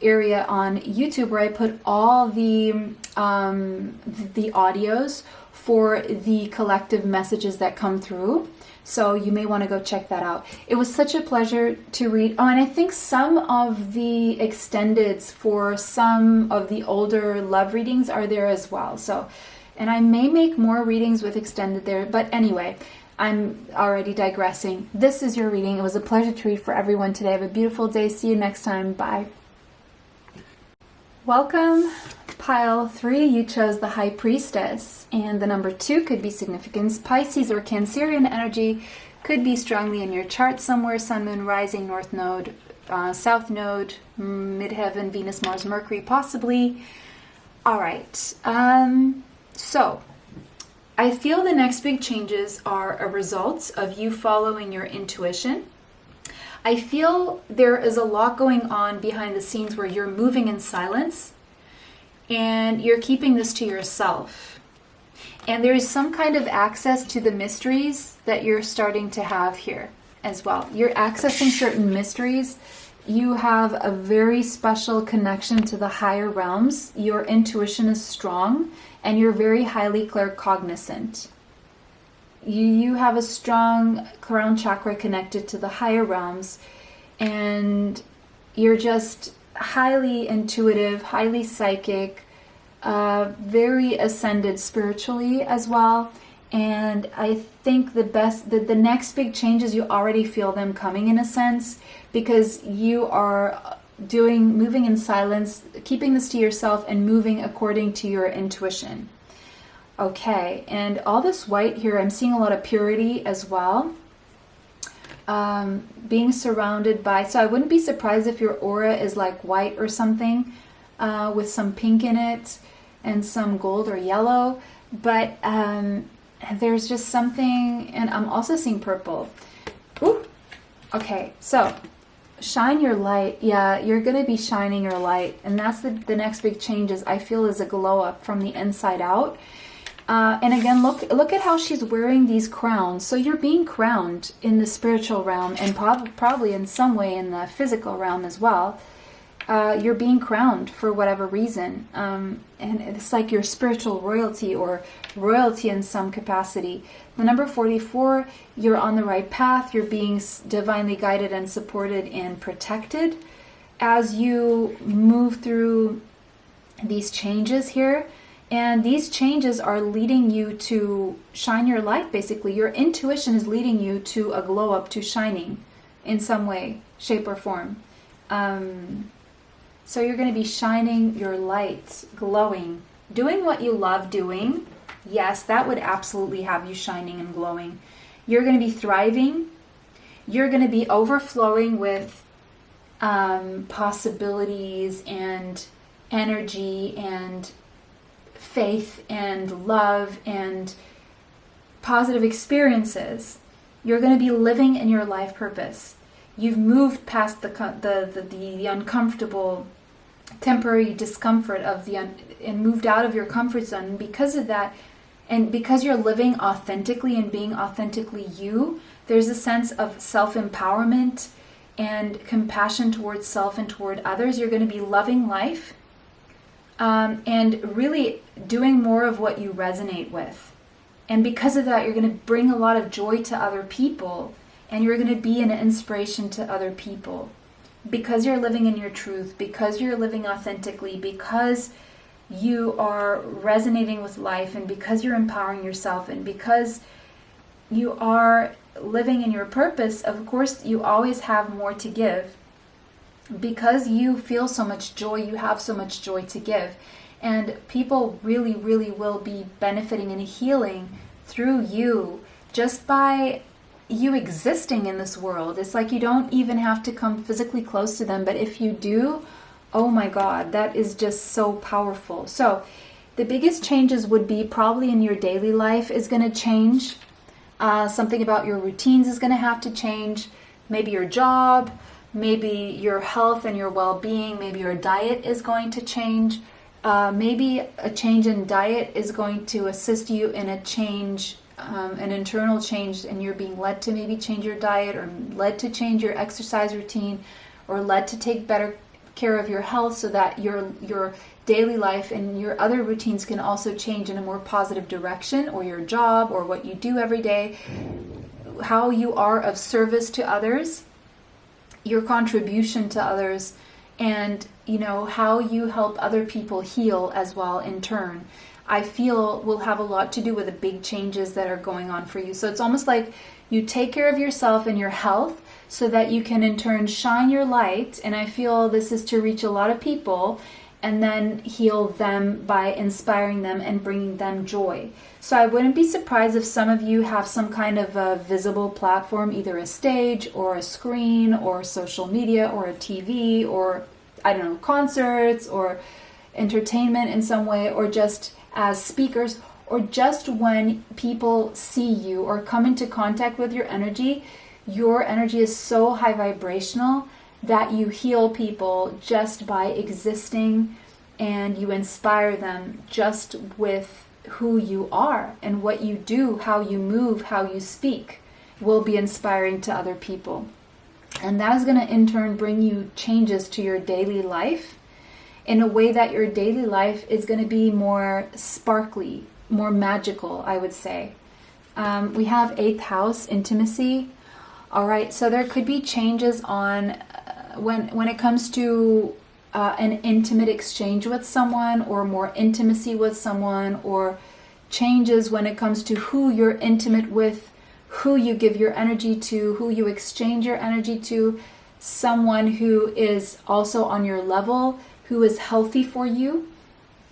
on YouTube where I put all the audios for the collective messages that come through. So you may want to go check that out. It was such a pleasure to read. Oh, and I think some of the extendeds for some of the older love readings are there as well. So, and I may make more readings with extended there. But anyway, I'm already digressing. This is your reading. It was a pleasure to read for everyone today. Have a beautiful day. See you next time. Bye. Welcome. Pile 3, you chose the High Priestess, and the number 2 could be significance. Pisces or Cancerian energy could be strongly in your chart somewhere. Sun, Moon, Rising, North Node, South Node, Midheaven, Venus, Mars, Mercury, possibly. All right. So I feel the next big changes are a result of you following your intuition. I feel there is a lot going on behind the scenes where you're moving in silence, and you're keeping this to yourself. And there is some kind of access to the mysteries that you're starting to have here as well. You're accessing certain mysteries. You have a very special connection to the higher realms. Your intuition is strong, and you're very highly claircognizant. You have a strong crown chakra connected to the higher realms, and you're just highly intuitive, highly psychic, very ascended spiritually as well. And I think the next big changes, you already feel them coming in a sense, because you are moving in silence, keeping this to yourself, and moving according to your intuition. Okay, and all this white here, I'm seeing a lot of purity as well. Being surrounded by, so I wouldn't be surprised if your aura is like white or something, with some pink in it and some gold or yellow, but there's just something, and I'm also seeing purple. Ooh. Okay, so shine your light. Yeah, you're going to be shining your light, and that's the next big change is I feel is a glow up from the inside out. And again, look at how she's wearing these crowns. So you're being crowned in the spiritual realm, and probably in some way in the physical realm as well. You're being crowned for whatever reason. And it's like your spiritual royalty or royalty in some capacity. The number 44, you're on the right path. You're being divinely guided and supported and protected as you move through these changes here. And these changes are leading you to shine your light, basically. Your intuition is leading you to a glow up, to shining in some way, shape, or form. So you're going to be shining your light, glowing, doing what you love doing. Yes, that would absolutely have you shining and glowing. You're going to be thriving. You're going to be overflowing with possibilities and energy and faith and love and positive experiences. You're going to be living in your life purpose. You've moved past the uncomfortable, temporary discomfort of and moved out of your comfort zone. And because of that, and because you're living authentically and being authentically you, there's a sense of self-empowerment and compassion towards self and toward others. You're going to be loving life. And really doing more of what you resonate with. And because of that, you're going to bring a lot of joy to other people, and you're going to be an inspiration to other people because you're living in your truth, because you're living authentically, because you are resonating with life, and because you're empowering yourself, and because you are living in your purpose. Of course, you always have more to give. Because you feel so much joy, you have so much joy to give. And people really, really will be benefiting and healing through you just by you existing in this world. It's like you don't even have to come physically close to them. But if you do, oh my God, that is just so powerful. So the biggest changes would be probably in your daily life is going to change. Something about your routines is going to have to change. Maybe your job. Maybe your health and your well-being, maybe your diet is going to change. Maybe a change in diet is going to assist you in a change, an internal change, and you're being led to maybe change your diet or led to change your exercise routine or led to take better care of your health so that your daily life and your other routines can also change in a more positive direction, or your job or what you do every day, how you are of service to others, your contribution to others, and how you help other people heal as well in turn. I feel will have a lot to do with the big changes that are going on for you. So it's almost like you take care of yourself and your health so that you can in turn shine your light. And I feel this is to reach a lot of people and then heal them by inspiring them and bringing them joy. So I wouldn't be surprised if some of you have some kind of a visible platform, either a stage or a screen or social media or a TV or, I don't know, concerts or entertainment in some way, or just as speakers, or just when people see you or come into contact with your energy is so high vibrational that you heal people just by existing, and you inspire them just with who you are and what you do, how you move, how you speak will be inspiring to other people. And that is going to in turn bring you changes to your daily life in a way that your daily life is going to be more sparkly, more magical, I would say. We have 8th house, intimacy. All right, so there could be changes on when it comes to an intimate exchange with someone, or more intimacy with someone, or changes when it comes to who you're intimate with, who you give your energy to, who you exchange your energy to, someone who is also on your level, who is healthy for you,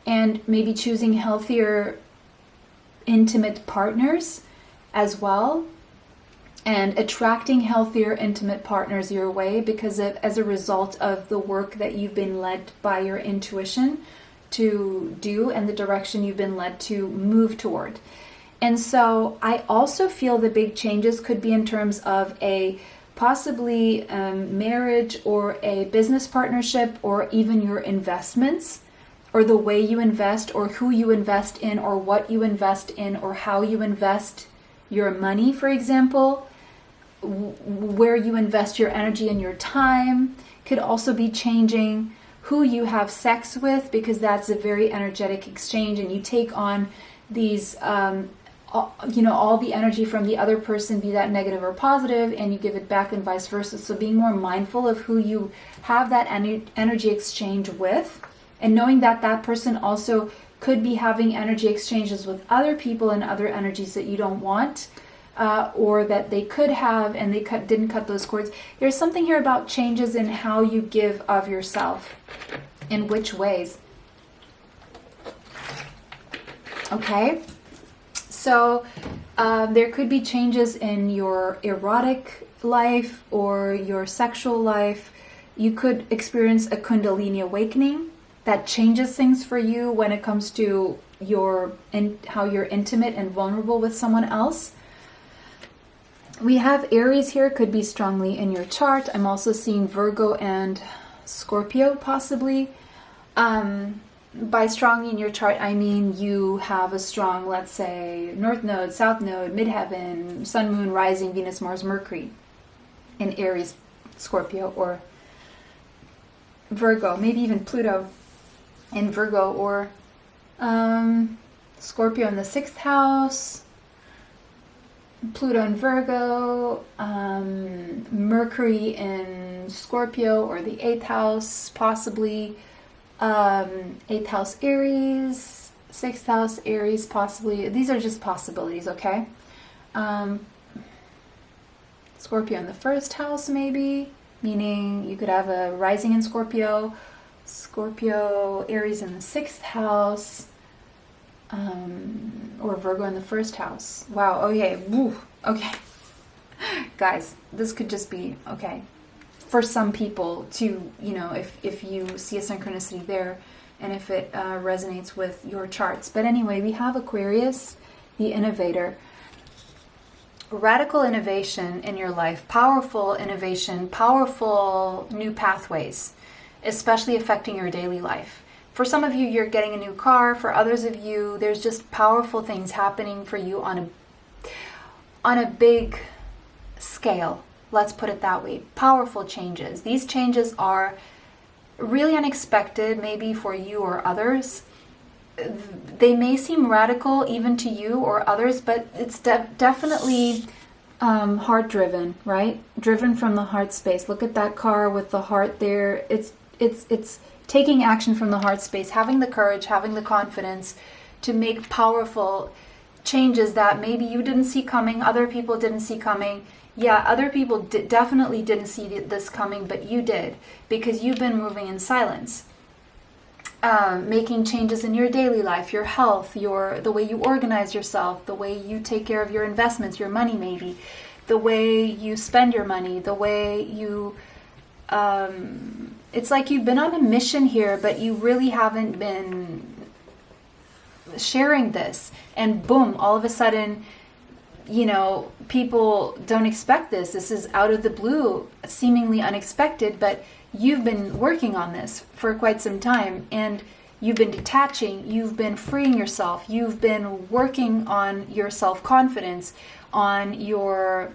and maybe choosing healthier intimate partners as well, and attracting healthier intimate partners your way as a result of the work that you've been led by your intuition to do and the direction you've been led to move toward. And so I also feel the big changes could be in terms of a possibly marriage or a business partnership, or even your investments, or the way you invest, or who you invest in, or what you invest in, or how you invest your money, for example. Where you invest your energy and your time could also be changing. Who you have sex with, because that's a very energetic exchange, and you take on these all the energy from the other person, be that negative or positive, and you give it back, and vice versa. So being more mindful of who you have that energy exchange with, and knowing that that person also could be having energy exchanges with other people and other energies that you don't want, or that they could have and they didn't cut those cords. There's something here about changes in how you give of yourself, in which ways. Okay, so there could be changes in your erotic life or your sexual life. You could experience a Kundalini awakening that changes things for you when it comes to how you're intimate and vulnerable with someone else. We have Aries here, could be strongly in your chart. I'm also seeing Virgo and Scorpio possibly. By strongly in your chart, I mean you have a strong, let's say, North Node, South Node, Midheaven, Sun, Moon, Rising, Venus, Mars, Mercury in Aries, Scorpio, or Virgo. Maybe even Pluto in Virgo, or Scorpio in the 6th house, Pluto in Virgo, Mercury in Scorpio or the 8th house, possibly 8th house Aries, 6th house Aries, possibly. These are just possibilities, okay? Scorpio in the 1st house, maybe, meaning you could have a rising in Scorpio, Scorpio Aries in the 6th house, or Virgo in the 1st house. Wow, okay, woo, okay. Guys, this could just be, okay, for some people to, if you see a synchronicity there, and if it resonates with your charts. But anyway, we have Aquarius, the innovator. Radical innovation in your life, powerful innovation, powerful new pathways, especially affecting your daily life. For some of you, you're getting a new car. For others of you, there's just powerful things happening for you on a big scale. Let's put it that way. Powerful changes. These changes are really unexpected, maybe for you or others. They may seem radical even to you or others, but it's definitely heart-driven, right? Driven from the heart space. Look at that car with the heart there. It's taking action from the heart space, having the courage, having the confidence to make powerful changes that maybe you didn't see coming, other people didn't see coming. Yeah, other people definitely didn't see this coming, but you did, because you've been moving in silence. Making changes in your daily life, your health, the way you organize yourself, the way you take care of your investments, your money maybe, the way you spend your money, the way you... it's like you've been on a mission here, but you really haven't been sharing this. And boom, all of a sudden, people don't expect this. This is out of the blue, seemingly unexpected, but you've been working on this for quite some time, and you've been detaching, you've been freeing yourself, you've been working on your self-confidence, on your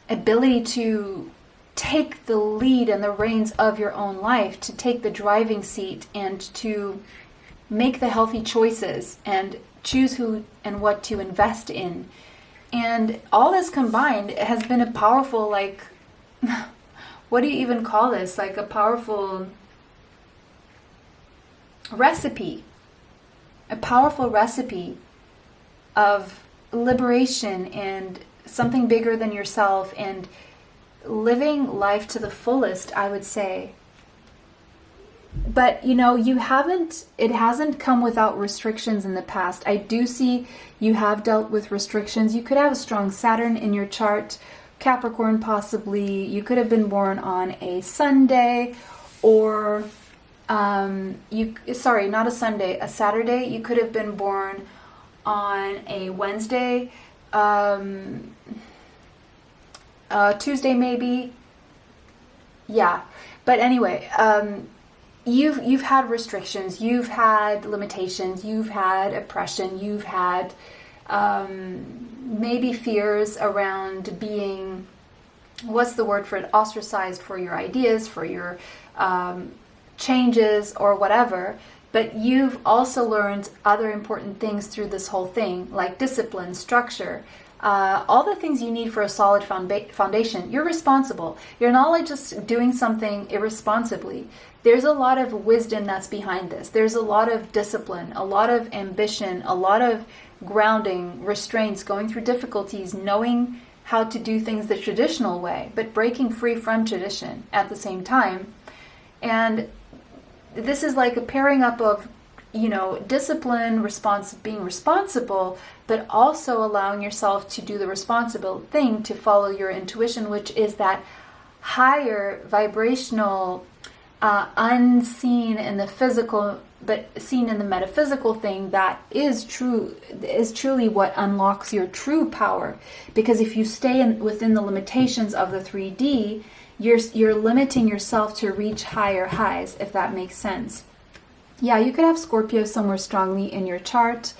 ability to take the lead and the reins of your own life, to take the driving seat and to make the healthy choices and choose who and what to invest in. And all this combined has been a powerful, what do you even call this? Like a powerful recipe. A powerful recipe of liberation and something bigger than yourself, and living life to the fullest, I would say. But it hasn't come without restrictions in the past. I do see you have dealt with restrictions. You could have a strong Saturn in your chart, Capricorn possibly. You could have been born on a Sunday, or not a Sunday, a Saturday. You could have been born on a Wednesday, Tuesday maybe. Yeah, but anyway, you've had restrictions, you've had limitations, you've had oppression, you've had maybe fears around being, what's the word for it, ostracized for your ideas, for your changes or whatever. But you've also learned other important things through this whole thing, like discipline, structure, all the things you need for a solid foundation. You're responsible. You're not just doing something irresponsibly. There's a lot of wisdom that's behind this. There's a lot of discipline, a lot of ambition, a lot of grounding, restraints, going through difficulties, knowing how to do things the traditional way, but breaking free from tradition at the same time. And this is like a pairing up of, discipline, being responsible, but also allowing yourself to do the responsible thing, to follow your intuition, which is that higher vibrational, unseen in the physical, but seen in the metaphysical thing that is truly what unlocks your true power. Because if you stay within the limitations of the 3D, you're limiting yourself to reach higher highs, if that makes sense. Yeah, you could have Scorpio somewhere strongly in your chart.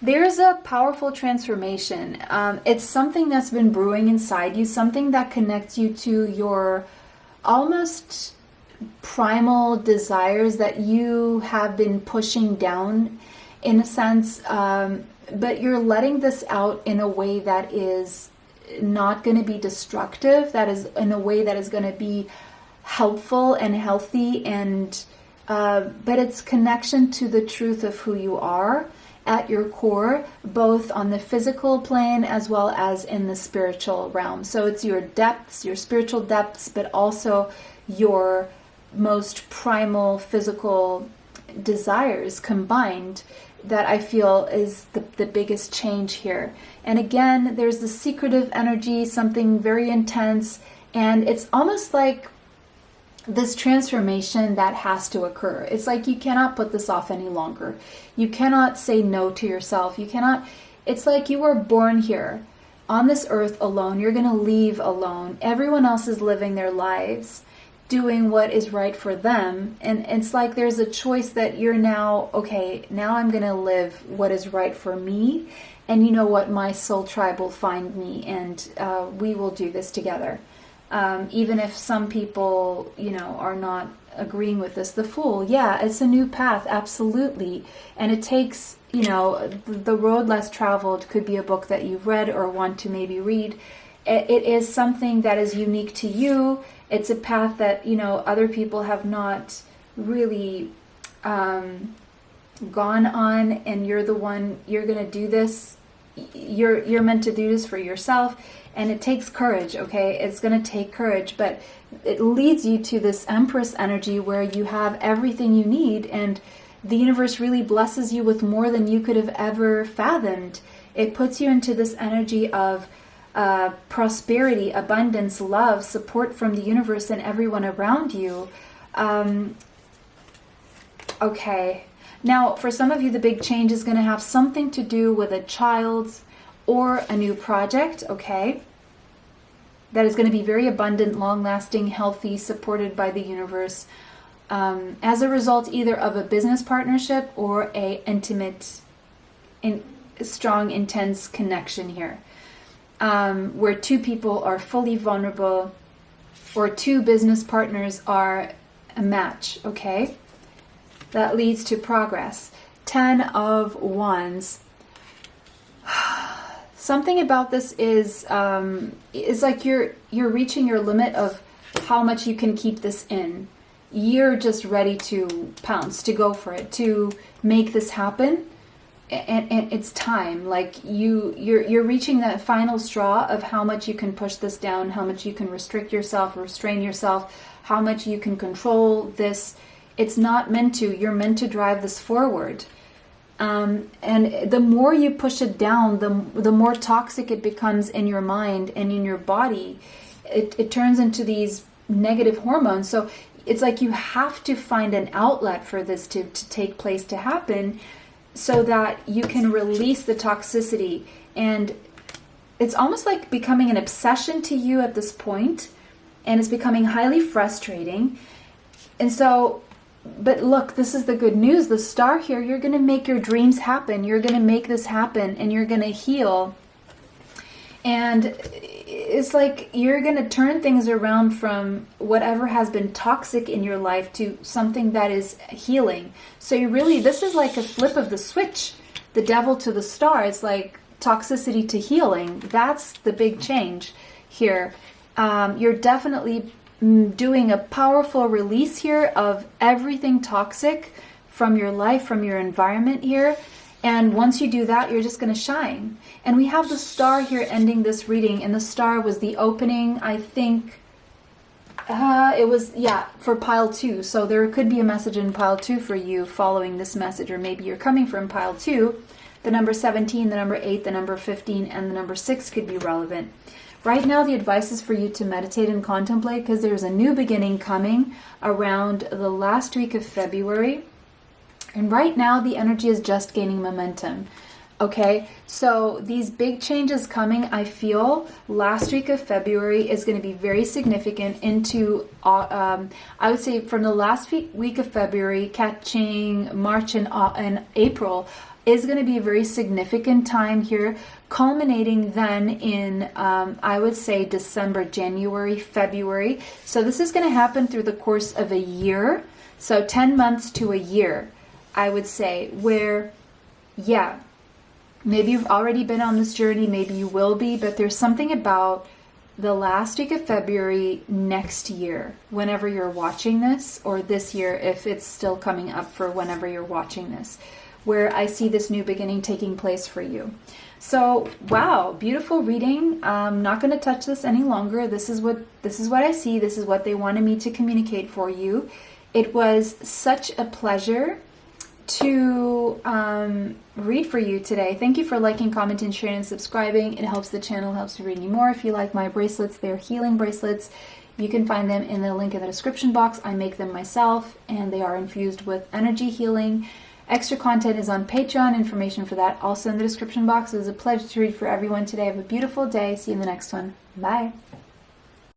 There's a powerful transformation. It's something that's been brewing inside you, something that connects you to your almost primal desires that you have been pushing down, in a sense, but you're letting this out in a way that is not going to be destructive, that is in a way that is going to be helpful and healthy, and but it's connection to the truth of who you are at your core, both on the physical plane as well as in the spiritual realm. So it's your depths, your spiritual depths, but also your most primal physical desires combined, that I feel is the biggest change here. And again, there's the secretive energy, something very intense, and it's almost like this transformation that has to occur. It's like you cannot put this off any longer. You cannot say no to yourself. It's like you were born here on this earth alone. You're going to leave alone. Everyone else is living their lives, doing what is right for them. And it's like there's a choice that you're now I'm going to live what is right for me. And you know what? My soul tribe will find me, and we will do this together. Even if some people, are not agreeing with this. The Fool, yeah, it's a new path, absolutely. And it takes, The Road Less Traveled could be a book that you've read or want to maybe read. It is something that is unique to you. It's a path that, other people have not really gone on, and you're the one, you're going to do this. You're meant to do this for yourself. And it takes courage, okay? It's going to take courage, but it leads you to this Empress energy where you have everything you need, and the universe really blesses you with more than you could have ever fathomed. It puts you into this energy of prosperity, abundance, love, support from the universe and everyone around you. Okay. Now, for some of you, the big change is going to have something to do with a child or a new project, okay? That is going to be very abundant, long-lasting, healthy, supported by the universe, as a result either of a business partnership or a intimate, strong, intense connection here, where two people are fully vulnerable, or two business partners are a match, okay? That leads to progress. 10 of Wands. Something about this is like you're reaching your limit of how much you can keep this in. You're just ready to pounce, to go for it, to make this happen, and it's time. Like you're reaching that final straw of how much you can push this down, how much you can restrict yourself, restrain yourself, how much you can control this. It's not meant to. You're meant to drive this forward. And the more you push it down, the more toxic it becomes in your mind and in your body. It turns into these negative hormones. So it's like you have to find an outlet for this to take place, to happen, so that you can release the toxicity. And it's almost like becoming an obsession to you at this point, and it's becoming highly frustrating. And so, but look, this is the good news. The star here, you're going to make your dreams happen. You're going to make this happen, and you're going to heal. And it's like you're going to turn things around from whatever has been toxic in your life to something that is healing. So you really, this is like a flip of the switch, the devil to the star. It's like toxicity to healing. That's the big change here. You're definitely doing a powerful release here of everything toxic from your life, from your environment here. And once you do that, you're just going to shine. And we have the star here ending this reading. And the star was the opening, I think, it was, yeah, for pile 2. So there could be a message in pile 2 for you following this message. Or maybe you're coming from pile 2. The number 17, the number 8, the number 15, and the number 6 could be relevant. Right now, the advice is for you to meditate and contemplate, because there's a new beginning coming around the last week of February. And right now, the energy is just gaining momentum. Okay, so these big changes coming, I feel, last week of February is going to be very significant into, I would say from the last week of February, catching March and April, is going to be a very significant time here, culminating then in, I would say, December, January, February. So this is going to happen through the course of a year. So 10 months to a year, I would say, where, yeah, maybe you've already been on this journey, maybe you will be, but there's something about the last week of February next year, whenever you're watching this, or this year if it's still coming up for whenever you're watching this, where I see this new beginning taking place for you. So, wow, beautiful reading. I'm not going to touch this any longer. This is what I see. This is what they wanted me to communicate for you. It was such a pleasure to read for you today. Thank you for liking, commenting, sharing, and subscribing. It helps the channel, helps me read you more. If you like my bracelets, they're healing bracelets. You can find them in the link in the description box. I make them myself, and they are infused with energy healing. Extra content is on Patreon. Information for that also in the description box. It was a pleasure to read for everyone today. Have a beautiful day. See you in the next one. Bye.